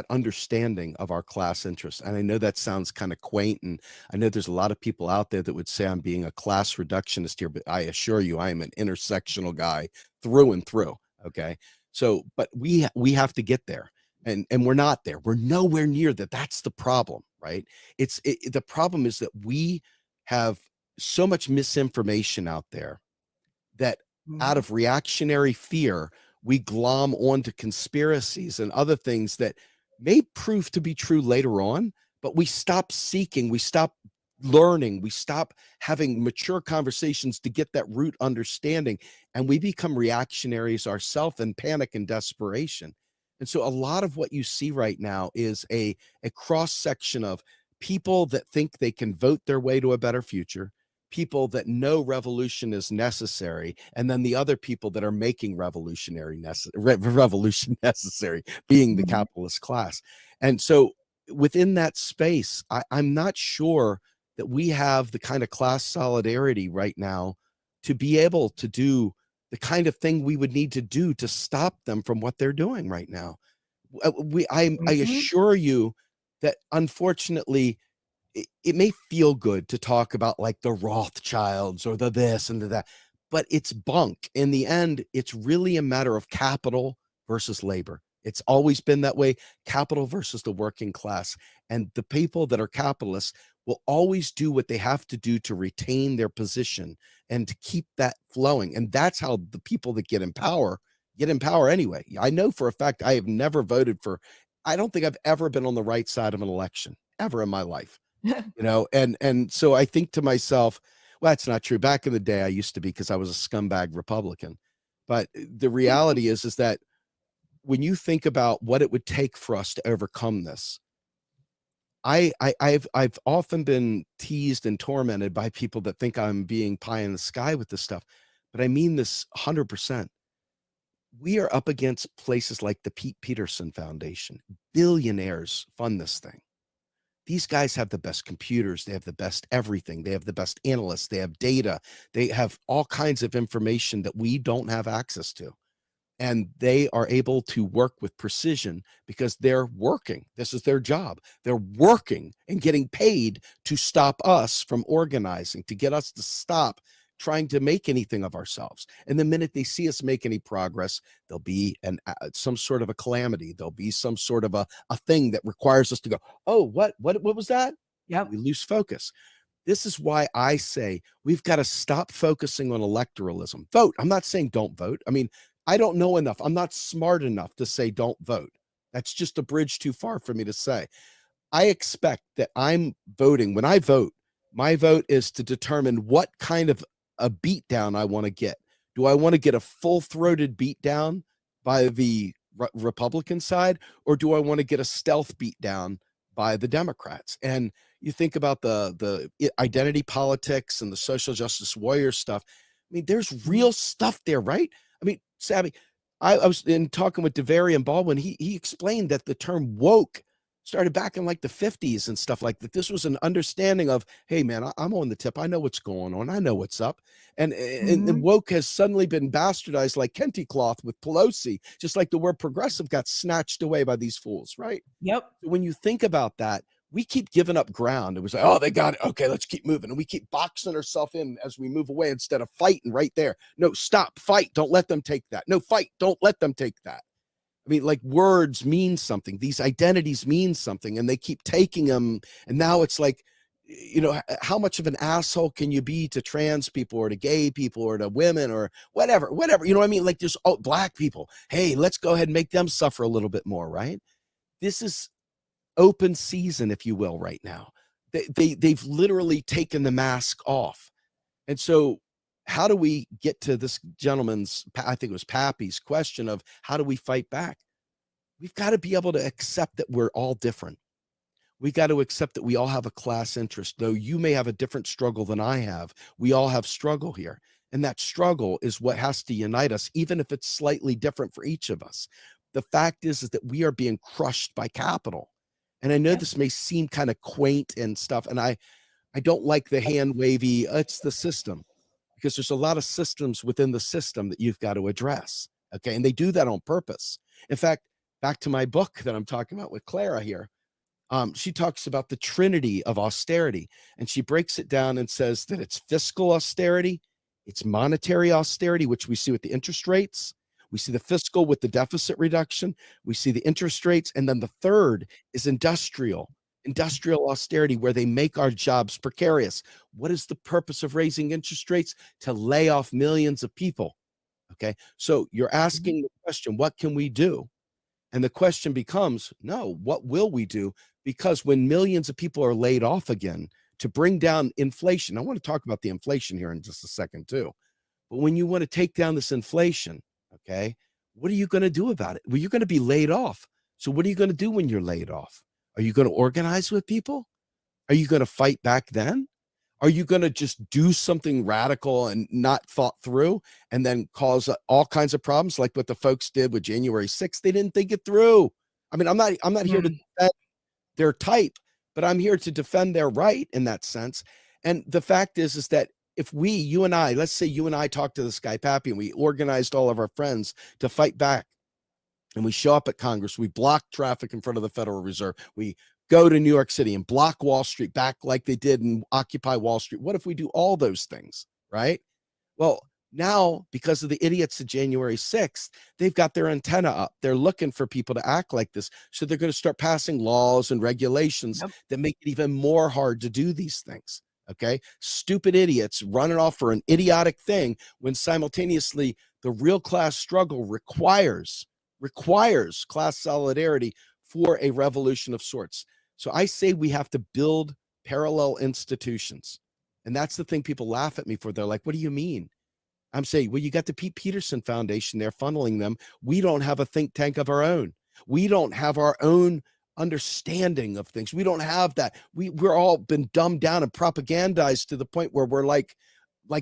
understanding of our class interests. And I know that sounds kind of quaint, and I know there's a lot of people out there that would say I'm being a class reductionist here, but I assure you I am an intersectional guy through and through. Okay. So, but we have to get there. And we're not there. We're nowhere near that. That's the problem, right? The problem is that we have so much misinformation out there that out of reactionary fear, we glom onto conspiracies and other things that may prove to be true later on, but we stop seeking, we stop learning, we stop having mature conversations to get that root understanding, and we become reactionaries ourselves in panic and desperation. And so a lot of what you see right now is a cross section of people that think they can vote their way to a better future, people that know revolution is necessary, and then the other people that are making revolution necessary, being the capitalist class. And so within that space, I'm not sure that we have the kind of class solidarity right now to be able to do the kind of thing we would need to do to stop them from what they're doing right now. I assure you that unfortunately, it may feel good to talk about like the Rothschilds or the this and the that, but it's bunk. In the end, it's really a matter of capital versus labor. It's always been that way, capital versus the working class. And the people that are capitalists will always do what they have to do to retain their position and to keep that flowing. And that's how the people that get in power anyway. I know for a fact I have never voted for, I don't think I've ever been on the right side of an election ever in my life. And so I think to myself, well, that's not true. Back in the day, I used to be, because I was a scumbag Republican. But the reality is that when you think about what it would take for us to overcome this, I've often been teased and tormented by people that think I'm being pie in the sky with this stuff, but I mean this 100%. We are up against places like the Pete Peterson Foundation. Billionaires fund this thing. These guys have the best computers. They have the best everything. They have the best analysts. They have data. They have all kinds of information that we don't have access to. And they are able to work with precision because they're working. This is their job. They're working and getting paid to stop us from organizing, to get us to stop trying to make anything of ourselves. And the minute they see us make any progress, there'll be some sort of a calamity. There'll be some sort of a thing that requires us to go, oh, what was that? Yep. We lose focus. This is why I say we've got to stop focusing on electoralism. Vote. I'm not saying don't vote. I mean, I don't know enough. I'm not smart enough to say don't vote. That's just a bridge too far for me to say. I expect that I'm voting. When I vote, my vote is to determine what kind of a beatdown I want to get. Do I want to get a full-throated beatdown by the Republican side, or do I want to get a stealth beatdown by the Democrats? And you think about the identity politics and the social justice warrior stuff. I mean, there's real stuff there, right? I mean, Sabby, I was in talking with DeVary and Baldwin. He explained that the term woke started back in like the 50s and stuff like that. This was an understanding of, hey man, I'm on the tip. I know what's going on. I know what's up. And woke has suddenly been bastardized like Kente cloth with Pelosi, just like the word progressive got snatched away by these fools, right? Yep. When you think about that, we keep giving up ground. It was like, oh, they got it. Okay, let's keep moving. And we keep boxing ourselves in as we move away instead of fighting right there. No, stop, fight. Don't let them take that. No, fight. Don't let them take that. I mean, like, words mean something. These identities mean something, and they keep taking them. And now it's like, how much of an asshole can you be to trans people or to gay people or to women or whatever, you know what I mean? Like, there's black people. Hey, let's go ahead and make them suffer a little bit more, right? This is open season, if you will, right now. They've literally taken the mask off. And so how do we get to this gentleman's, I think it was Pappy's question of how do we fight back? We've got to be able to accept that we're all different. We got to accept that we all have a class interest. Though you may have a different struggle than I have, we all have struggle here. And that struggle is what has to unite us, even if it's slightly different for each of us. The fact is that we are being crushed by capital. And I know this may seem kind of quaint and stuff, and I don't like the hand wavy, it's the system, because there's a lot of systems within the system that you've got to address. Okay. And they do that on purpose. In fact, back to my book that I'm talking about with Clara here. She talks about the trinity of austerity, and she breaks it down and says that it's fiscal austerity, it's monetary austerity, which we see with the interest rates, We see the fiscal with the deficit reduction. We see the interest rates. And then the third is industrial austerity, where they make our jobs precarious. What is the purpose of raising interest rates? To lay off millions of people. Okay. So you're asking the question, what can we do? And the question becomes, no, what will we do? Because when millions of people are laid off again, to bring down inflation, I want to talk about the inflation here in just a second too. But when you want to take down this inflation, okay, what are you going to do about it? Well, you're going to be laid off. So what are you going to do when you're laid off? Are you going to organize with people? Are you going to fight back then? Are you going to just do something radical and not thought through and then cause all kinds of problems like what the folks did with January 6th? They didn't think it through. I mean, I'm not here to defend their type, but I'm here to defend their right in that sense. And the fact is that if you and I, let's say you and I talked to this guy, Pappy, and we organized all of our friends to fight back, and we show up at Congress, we block traffic in front of the Federal Reserve, we go to New York City and block Wall Street back like they did in Occupy Wall Street. What if we do all those things, right? Well, now, because of the idiots of January 6th, they've got their antenna up. They're looking for people to act like this. So they're going to start passing laws and regulations that make it even more hard to do these things. Okay. Stupid idiots running off for an idiotic thing when simultaneously the real class struggle requires class solidarity for a revolution of sorts. So I say we have to build parallel institutions. And that's the thing people laugh at me for. They're like, what do you mean? I'm saying, well, you got the Pete Peterson Foundation there funneling them. We don't have a think tank of our own. We don't have our own understanding of things. We don't have that. We're all been dumbed down and propagandized to the point where we're like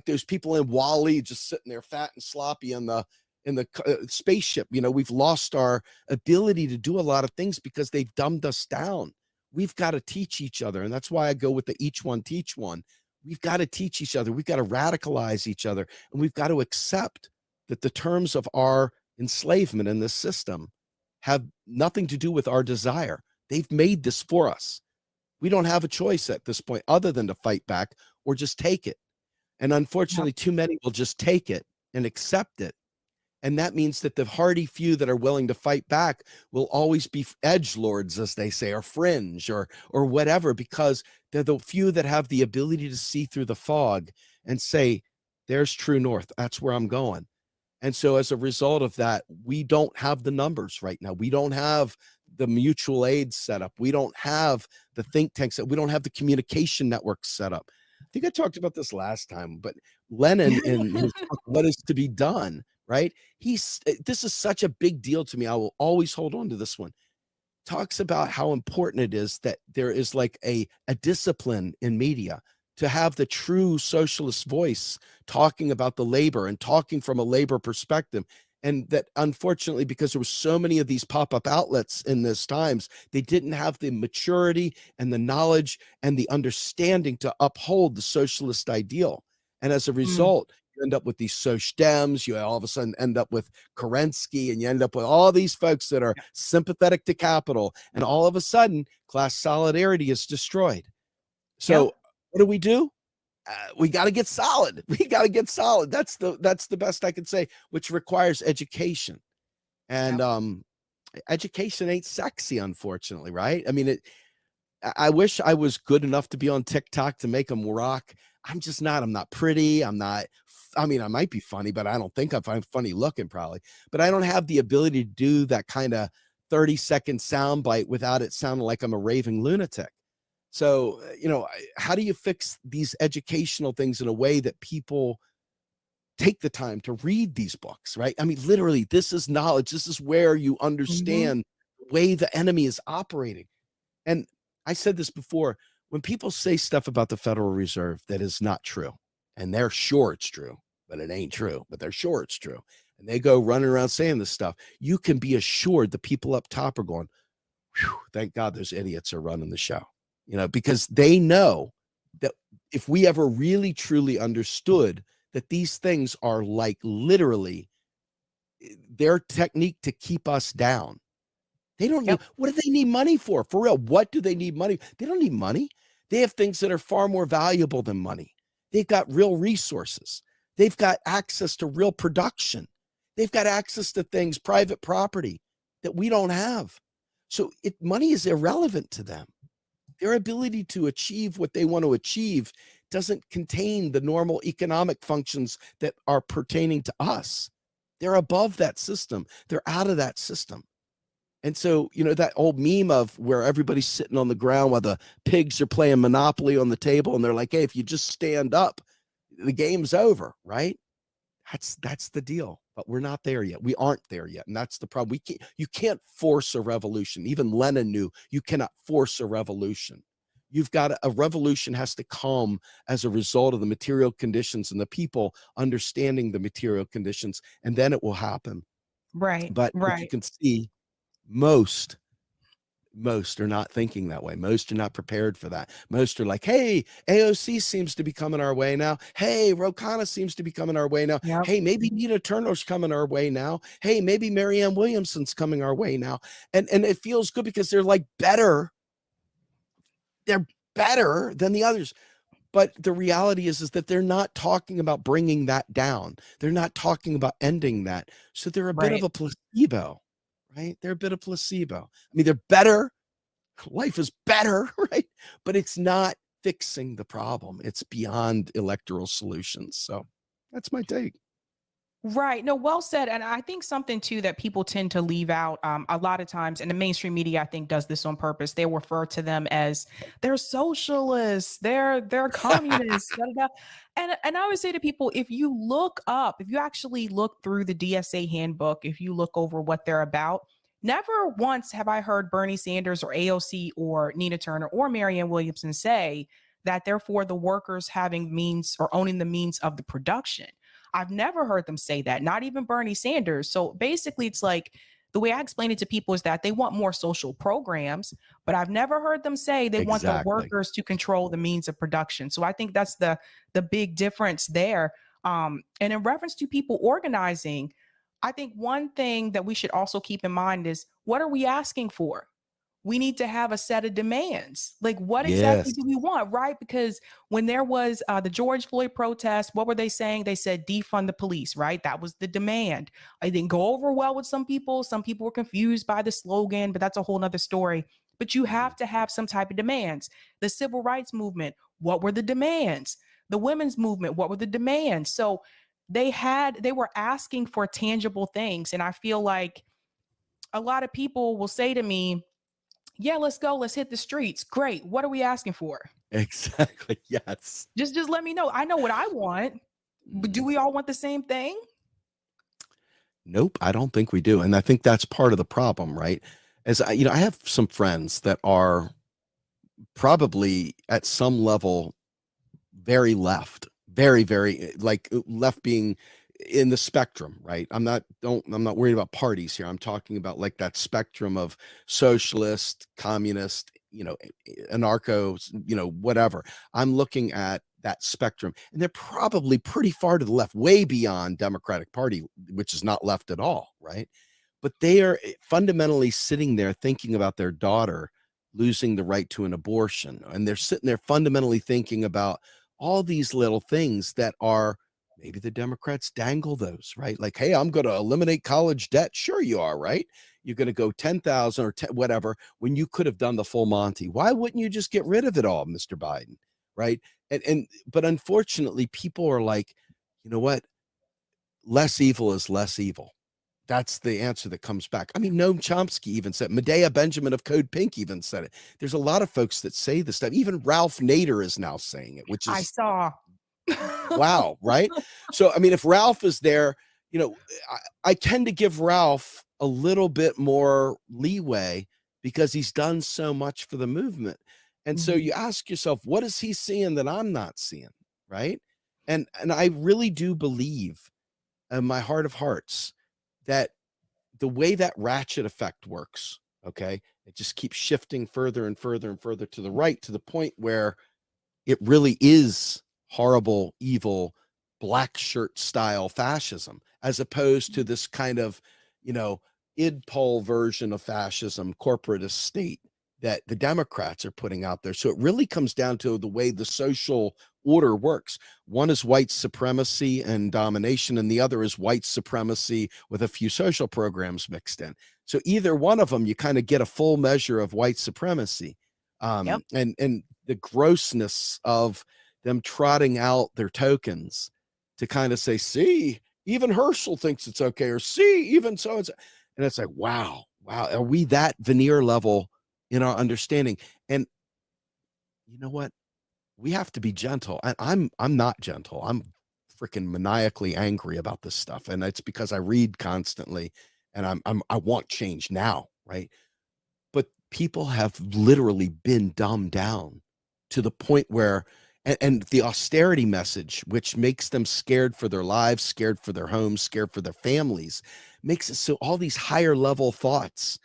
those people in Wall-E just sitting there fat and sloppy in the spaceship. You know, we've lost our ability to do a lot of things because they've dumbed us down. We've got to teach each other. And that's why I go with the each one, teach one. We've got to teach each other. We've got to radicalize each other. And we've got to accept that the terms of our enslavement in this system have nothing to do with our desire. They've made this for us. We don't have a choice at this point other than to fight back or just take it. And unfortunately, too many will just take it and accept it. And that means that the hardy few that are willing to fight back will always be edgelords, as they say, or fringe or whatever, because they're the few that have the ability to see through the fog and say, there's true north. That's where I'm going. And so as a result of that, we don't have the numbers right now. We don't have the mutual aid set up. We don't have the think tanks. We don't have the communication networks set up. I think I talked about this last time, but Lenin in his book, What Is to Be Done, right? This is such a big deal to me. I will always hold on to this one. Talks about how important it is that there is like a discipline in media to have the true socialist voice talking about the labor and talking from a labor perspective. And that unfortunately, because there were so many of these pop-up outlets in those times, they didn't have the maturity and the knowledge and the understanding to uphold the socialist ideal. And as a result, you end up with these Soc Dems, you all of a sudden end up with Kerensky, and you end up with all these folks that are sympathetic to capital. And all of a sudden, class solidarity is destroyed. So what do? We got to get solid. We got to get solid. That's the best I can say, which requires education. And education ain't sexy, unfortunately, right? I mean, I wish I was good enough to be on TikTok to make them rock. I'm just not. I'm not pretty. I might be funny, but I don't think I'm funny looking probably. But I don't have the ability to do that kind of 30-second soundbite without it sounding like I'm a raving lunatic. So, how do you fix these educational things in a way that people take the time to read these books, right? I mean, literally, this is knowledge. This is where you understand the way the enemy is operating. And I said this before, when people say stuff about the Federal Reserve that is not true, and they're sure it's true, but it ain't true, but they're sure it's true, and they go running around saying this stuff, you can be assured the people up top are going, thank God those idiots are running the show. Because they know that if we ever really truly understood that these things are like literally their technique to keep us down. They don't need, what do they need money for? For real, what do they need money? They don't need money. They have things that are far more valuable than money. They've got real resources. They've got access to real production. They've got access to things, private property that we don't have. So money is irrelevant to them. Their ability to achieve what they want to achieve doesn't contain the normal economic functions that are pertaining to us. They're above that system. They're out of that system. And so, that old meme of where everybody's sitting on the ground while the pigs are playing Monopoly on the table, and they're like, hey, if you just stand up, the game's over, right? That's the deal. But we're not there yet. We aren't there yet. And that's the problem. You can't force a revolution. Even Lenin knew you cannot force a revolution. You've got a revolution has to come as a result of the material conditions and the people understanding the material conditions, and then it will happen. Right. But as you Right. can see, most are not thinking that way. Most are not prepared for that. Most are like, hey, AOC seems to be coming our way now. Hey, Ro Khanna seems to be coming our way now. Yep. Hey, maybe Nina Turner's coming our way now. Hey, maybe Marianne Williamson's coming our way now. And it feels good because they're like better. They're better than the others. But the reality is that they're not talking about bringing that down. They're not talking about ending that. So they're a bit of Right. a placebo, right? They're a bit of placebo. I mean, they're better. Life is better, right? But it's not fixing the problem. It's beyond electoral solutions. So that's my take. Right. No, well said. And I think something too that people tend to leave out a lot of times, and the mainstream media, I think, does this on purpose. They refer to them as they're socialists, they're communists, da, da, da. And I would say to people, if you actually look through the DSA handbook, if you look over what they're about, never once have I heard Bernie Sanders or AOC or Nina Turner or Marianne Williamson say that they're for the workers having means or owning the means of the production. I've never heard them say that, not even Bernie Sanders. So basically, it's like the way I explain it to people is that they want more social programs, but I've never heard them say they want the Exactly. workers to control the means of production. So I think that's the big difference there. And in reference to people organizing, I think one thing that we should also keep in mind is, what are we asking for? We need to have a set of demands. Like, what exactly Yes. do we want, right? Because when there was the George Floyd protest, what were they saying? They said defund the police, right? That was the demand. I didn't go over well with some people. Some people were confused by the slogan, but that's a whole nother story. But you have to have some type of demands. The civil rights movement, what were the demands? The women's movement, what were the demands? So they were asking for tangible things. And I feel like a lot of people will say to me, yeah, let's go. Let's hit the streets. Great. What are we asking for? Exactly. Yes. Just let me know. I know what I want. But do we all want the same thing? Nope, I don't think we do. And I think that's part of the problem, right? I have some friends that are probably at some level very left, very, very like left being in the spectrum, right? I'm not worried about parties here. I'm talking about like that spectrum of socialist, communist, anarcho, whatever. I'm looking at that spectrum, and they're probably pretty far to the left, way beyond Democratic Party, which is not left at all, right? But they are fundamentally sitting there thinking about their daughter losing the right to an abortion, and they're sitting there fundamentally thinking about all these little things that are maybe the Democrats dangle those, right? Like, hey, I'm going to eliminate college debt. Sure you are, right? You're going to go 10,000 or 10, whatever, when you could have done the full Monty. Why wouldn't you just get rid of it all, Mr. Biden? Right? But unfortunately, people are like, you know what? Less evil is less evil. That's the answer that comes back. I mean, Noam Chomsky even said, Medea Benjamin of Code Pink even said it. There's a lot of folks that say this stuff. Even Ralph Nader is now saying it, which I is saw. wow, right? So, I mean, if Ralph is there, I tend to give Ralph a little bit more leeway because he's done so much for the movement. And so you ask yourself, what is he seeing that I'm not seeing, right? And I really do believe in my heart of hearts that the way that ratchet effect works, okay, it just keeps shifting further and further and further to the right, to the point where it really is horrible, evil, black shirt style fascism, as opposed to this kind of, id Pol version of fascism, corporatist state, that the Democrats are putting out there. So it really comes down to the way the social order works. One is white supremacy and domination, and the other is white supremacy with a few social programs mixed in. So either one of them, you kind of get a full measure of white supremacy. Yep. And the grossness of them trotting out their tokens to kind of say, see, even Herschel thinks it's okay, or see, even so and so. And it's like, wow, are we that veneer level in our understanding? And you know what? We have to be gentle. And I'm not gentle. I'm freaking maniacally angry about this stuff. And it's because I read constantly and I want change now, right? But people have literally been dumbed down to the point where, and the austerity message, which makes them scared for their lives, scared for their homes, scared for their families, makes it so all these higher level thoughts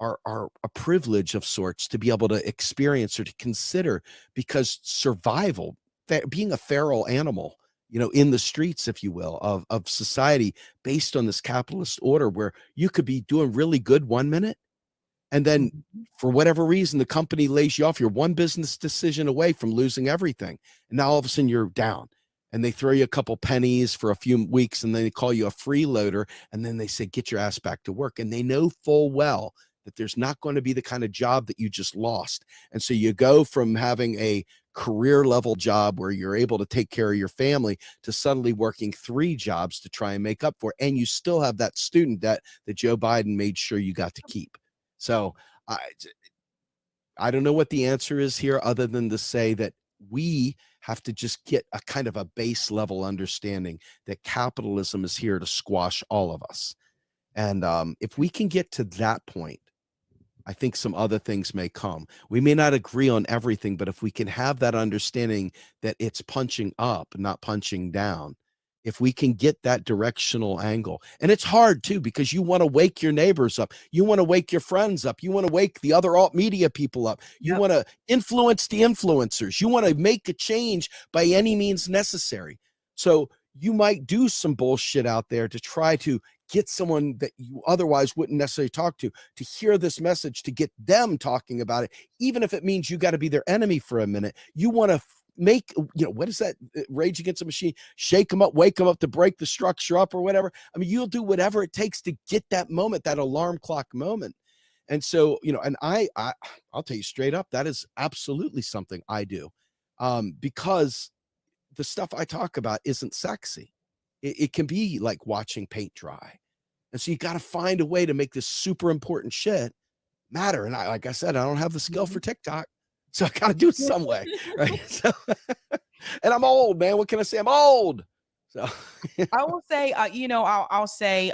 are a privilege of sorts to be able to experience or to consider, because survival, being a feral animal, in the streets, if you will, of society based on this capitalist order where you could be doing really good 1 minute, and then for whatever reason, the company lays you off. You're one business decision away from losing everything. And now all of a sudden you're down, and they throw you a couple pennies for a few weeks, and then they call you a freeloader. And then they say, get your ass back to work. And they know full well that there's not going to be the kind of job that you just lost. And so you go from having a career level job where you're able to take care of your family to suddenly working 3 jobs to try and make up for it. And you still have that student debt that Joe Biden made sure you got to keep. So I don't know what the answer is here, other than to say that we have to just get a kind of a base level understanding that capitalism is here to squash all of us. And if we can get to that point, I think some other things may come. We may not agree on everything, but if we can have that understanding that it's punching up, not punching down, if we can get that directional angle. And it's hard too, because you want to wake your neighbors up. You want to wake your friends up. You want to wake the other alt media people up. You want to influence the influencers. You want to make a change by any means necessary. So you might do some bullshit out there to try to get someone that you otherwise wouldn't necessarily talk to hear this message, to get them talking about it, even if it means you got to be their enemy for a minute. You want to make, what is that? Rage Against the Machine, shake them up, wake them up, to break the structure up or whatever. I mean, you'll do whatever it takes to get that moment, that alarm clock moment. And so, and I'll tell you straight up, that is absolutely something I do, because the stuff I talk about isn't sexy. It can be like watching paint dry. And so you got to find a way to make this super important shit matter. And like I said, I don't have the skill for TikTok, so I got to do it some way, right? So, and I'm old, man. What can I say? I'm old. So I will say, I'll say,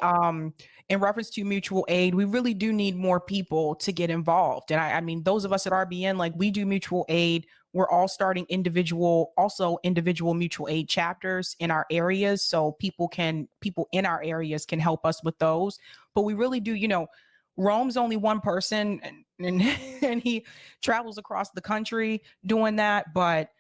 in reference to mutual aid, we really do need more people to get involved. And I mean, those of us at RBN, like, we do mutual aid. We're all starting individual mutual aid chapters in our areas. So people in our areas can help us with those. But we really do, Rome's only one person, and and he travels across the country doing that. But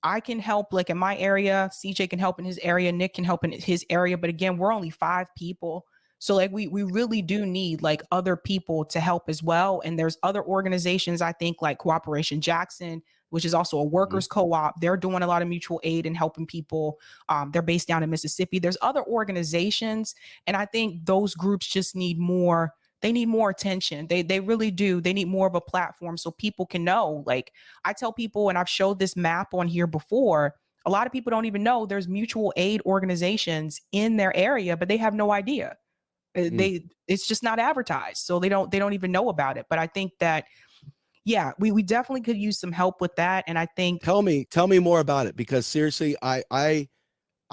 I can help, like, in my area, CJ can help in his area, Nick can help in his area. But again, we're only 5 people. So like we really do need like other people to help as well. And there's other organizations, I think, like Cooperation Jackson, which is also a workers co-op. They're doing a lot of mutual aid and helping people. They're based down in Mississippi. There's other organizations. And I think those groups just need more. They need more attention. They really do. They need more of a platform so people can know. Like, I tell people, and I've showed this map on here before, a lot of people don't even know there's mutual aid organizations in their area, but they have no idea. It's just not advertised. So they don't even know about it. But I think that, yeah, we definitely could use some help with that. And I think, tell me more about it, because seriously, I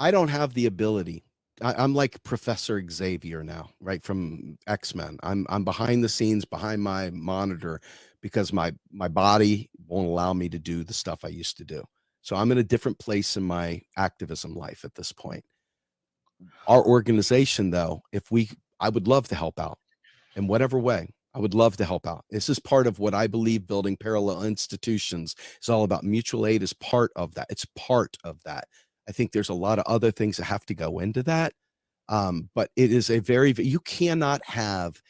don't have the ability. I'm like Professor Xavier now, right, from X-Men. I'm behind the scenes, behind my monitor, because my body won't allow me to do the stuff I used to do. So I'm in a different place in my activism life at this point. Our organization, though, I would love to help out in whatever way. I would love to help out. This is part of what I believe building parallel institutions is all about. Mutual aid is part of that. It's part of that. I think there's a lot of other things that have to go into that. But it is you cannot have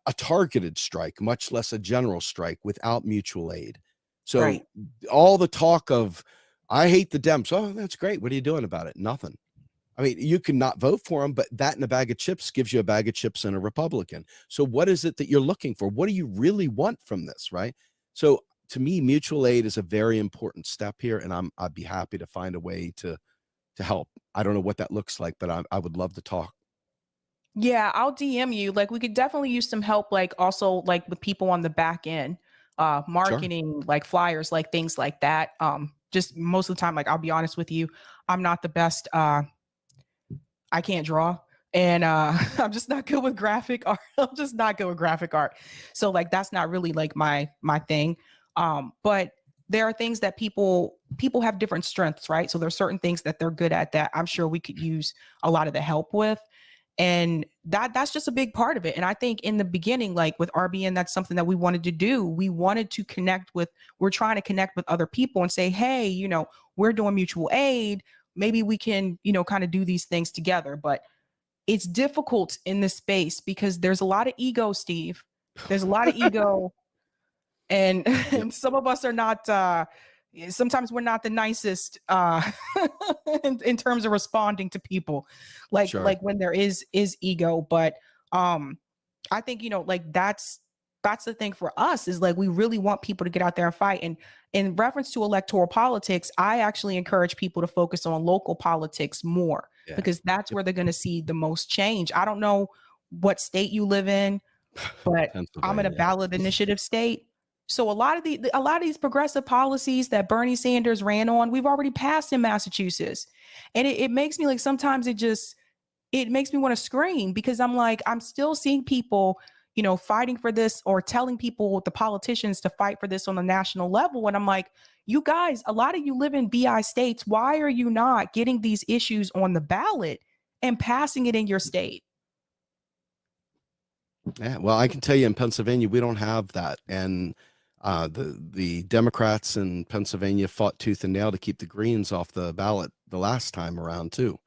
a targeted strike, much less a general strike without mutual aid. So Right. all the talk of, I hate the Dems. Oh, that's great. What are you doing about it? Nothing. I mean, you can not vote for them, but that and a bag of chips gives you a bag of chips and a Republican. So what is it that you're looking for? What do you really want from this, right? So to me, mutual aid is a very important step here, and I'd be happy to find a way to help. I don't know what that looks like, but I would love to talk. Yeah, I'll DM you. Like we could definitely use some help, like also like with people on the back end, Sure. marketing, like flyers, like things like that. Just most of the time, like I'll be honest with you, I'm not the best. I can't draw. And I'm just not good with graphic art. I'm just not good with graphic art. So like that's not really like my thing. But there are things that people have different strengths, right? So there's certain things that they're good at that I'm sure we could use a lot of the help with. And that's just a big part of it. And I think in the beginning, like with RBN, that's something that we wanted to do. We wanted to we're trying to connect with other people and say, hey, we're doing mutual aid. Maybe we can, kind of do these things together. But it's difficult in this space because there's a lot of ego, Steve. There's a lot of ego. And, Yep. and some of us are not, sometimes we're not the nicest in terms of responding to people like Sure. like when there is ego. But I think, like that's the thing for us is like we really want people to get out there and fight. And in reference to electoral politics, I actually encourage people to focus on local politics more Yeah. because that's Yep. where they're going to see the most change. I don't know what state you live in, but I'm in a Pennsylvania. ballot initiative state. So a lot of these progressive policies that Bernie Sanders ran on, we've already passed in Massachusetts. And it makes me like sometimes it makes me want to scream because I'm like, I'm still seeing people, fighting for this or telling people, the politicians, to fight for this on the national level. And I'm like, you guys, a lot of you live in BI states. Why are you not getting these issues on the ballot and passing it in your state? Yeah, well, I can tell you in Pennsylvania, we don't have that. And the Democrats in Pennsylvania fought tooth and nail to keep the Greens off the ballot the last time around too.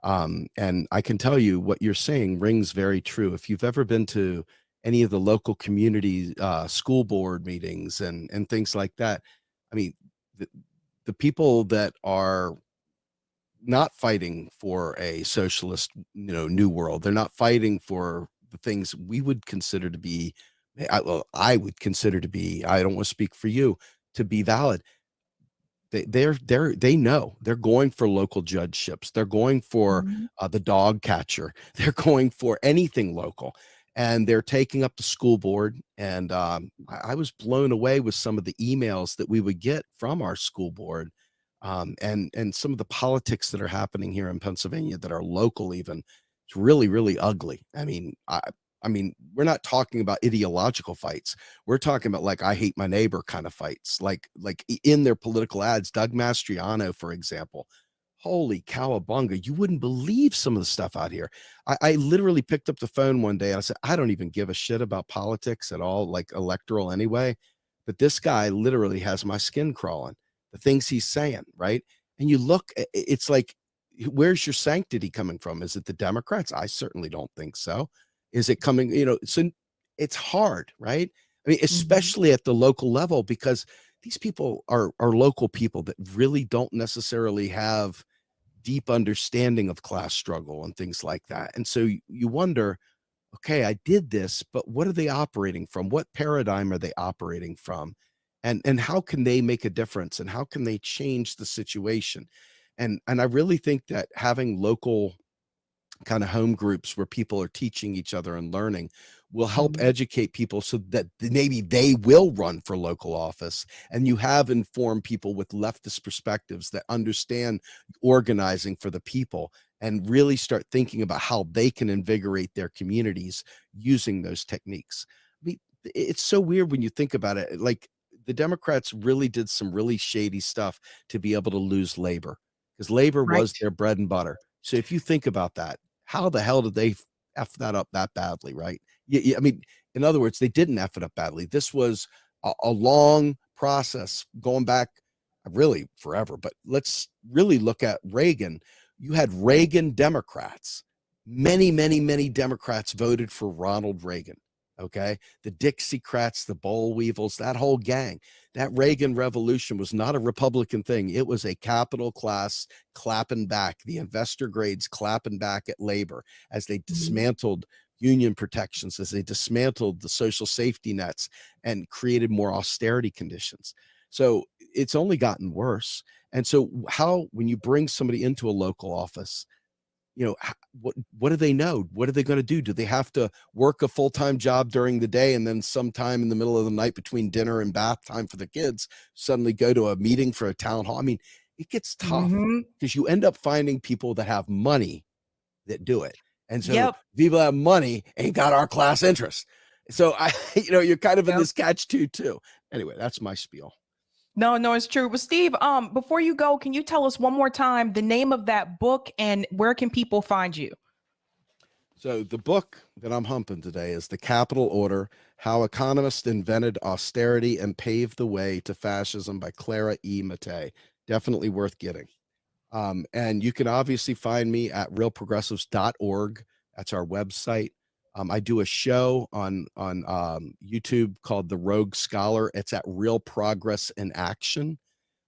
And I can tell you what you're saying rings very true. If you've ever been to any of the local community school board meetings and things like that, I mean, the people that are not fighting for a socialist, new world, they're not fighting for the things we would consider to be, I would consider to be, I don't want to speak for you, to be valid. They know they're going for local judgeships. They're going for Mhm. the dog catcher. They're going for anything local, and they're taking up the school board. And I was blown away with some of the emails that we would get from our school board, and some of the politics that are happening here in Pennsylvania that are local. Even it's really really ugly. I mean, we're not talking about ideological fights. We're talking about like I hate my neighbor kind of fights. Like in their political ads, Doug Mastriano, for example. Holy cowabunga, you wouldn't believe some of the stuff out here. I literally picked up the phone one day and I said, I don't even give a shit about politics at all, like electoral anyway. But this guy literally has my skin crawling, the things he's saying, right? And you look, it's like, where's your sanctity coming from? Is it the Democrats? I certainly don't think so. Is it coming, so it's hard, right? I mean, Mhm. especially at the local level, because these people are local people that really don't necessarily have deep understanding of class struggle and things like that. And so you wonder, okay, I did this, but what are they operating from? What paradigm are they operating from? And how can they make a difference? And how can they change the situation? And I really think that having local kind of home groups where people are teaching each other and learning will help Mhm. educate people so that maybe they will run for local office. And you have informed people with leftist perspectives that understand organizing for the people and really start thinking about how they can invigorate their communities using those techniques. I mean, it's so weird when you think about it. Like the Democrats really did some really shady stuff to be able to lose labor because labor was Right. their bread and butter. So if you think about that, how the hell did they F that up that badly, right? I mean, in other words, they didn't F it up badly. This was a long process going back really forever. But let's really look at Reagan. You had Reagan Democrats. Many, many, many Democrats voted for Ronald Reagan. Okay. The Dixiecrats, the Boll Weevils, that whole gang. That Reagan Revolution was not a Republican thing. It was a capital class clapping back, the investor grades clapping back at labor as they dismantled union protections, as they dismantled the social safety nets and created more austerity conditions. So it's only gotten worse. And so when you bring somebody into a local office, what do they know? What are they going to do? Do they have to work a full-time job during the day and then sometime in the middle of the night between dinner and bath time for the kids, suddenly go to a meeting for a town hall? I mean, it gets tough because you end up finding people that have money that do it. And so people that have money ain't got our class interest. So you're kind of in this catch-22 too. Anyway, that's my spiel. No, it's true. But Steve, before you go, can you tell us one more time the name of that book and where can people find you? So the book that I'm humping today is The Capital Order: How Economists Invented Austerity and Paved the Way to Fascism by Clara E. Mattei. Definitely worth getting. And you can obviously find me at realprogressives.org. That's our website. I do a show on YouTube called The Rogue Scholar. It's at Real Progress in Action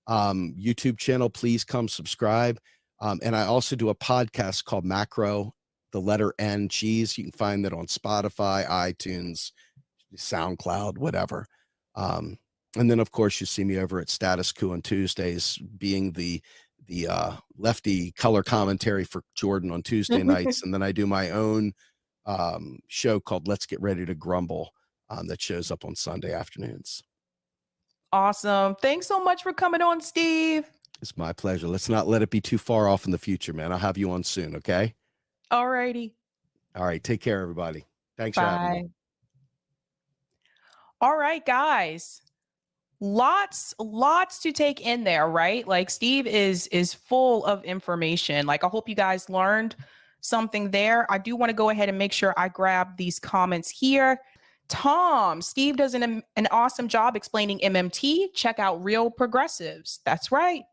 YouTube channel. Please come subscribe. And I also do a podcast called Macro, the letter N, Cheese. You can find that on Spotify, iTunes, SoundCloud, whatever. And then, of course, you see me over at Status Quo on Tuesdays, being the lefty color commentary for Jordan on Tuesday nights. And then I do my own show called Let's Get Ready to Grumble that shows up on Sunday afternoons. Awesome. Thanks so much for coming on, Steve. It's my pleasure. Let's not let it be too far off in the future, man. I'll have you on soon. Okay. All righty. All right. Take care, everybody. Thanks for having me. All right, guys. Lots to take in there, right? Like Steve is full of information. Like I hope you guys learned something there. I do want to go ahead and make sure I grab these comments here. Tom, Steve does an awesome job explaining MMT. Check out Real Progressives. That's right.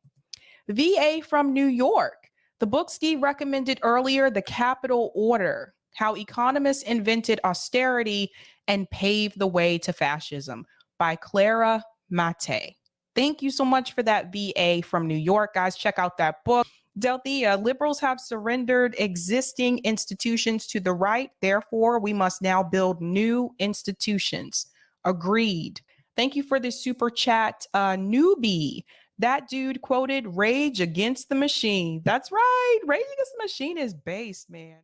VA from New York. The book Steve recommended earlier, The Capital Order: How Economists Invented Austerity and Paved the Way to Fascism by Clara Mattei. Thank you so much for that, VA from New York. Guys, check out that book. Delthea, liberals have surrendered existing institutions to the right. Therefore, we must now build new institutions. Agreed. Thank you for this super chat, newbie. That dude quoted Rage Against the Machine. That's right. Rage Against the Machine is based, man.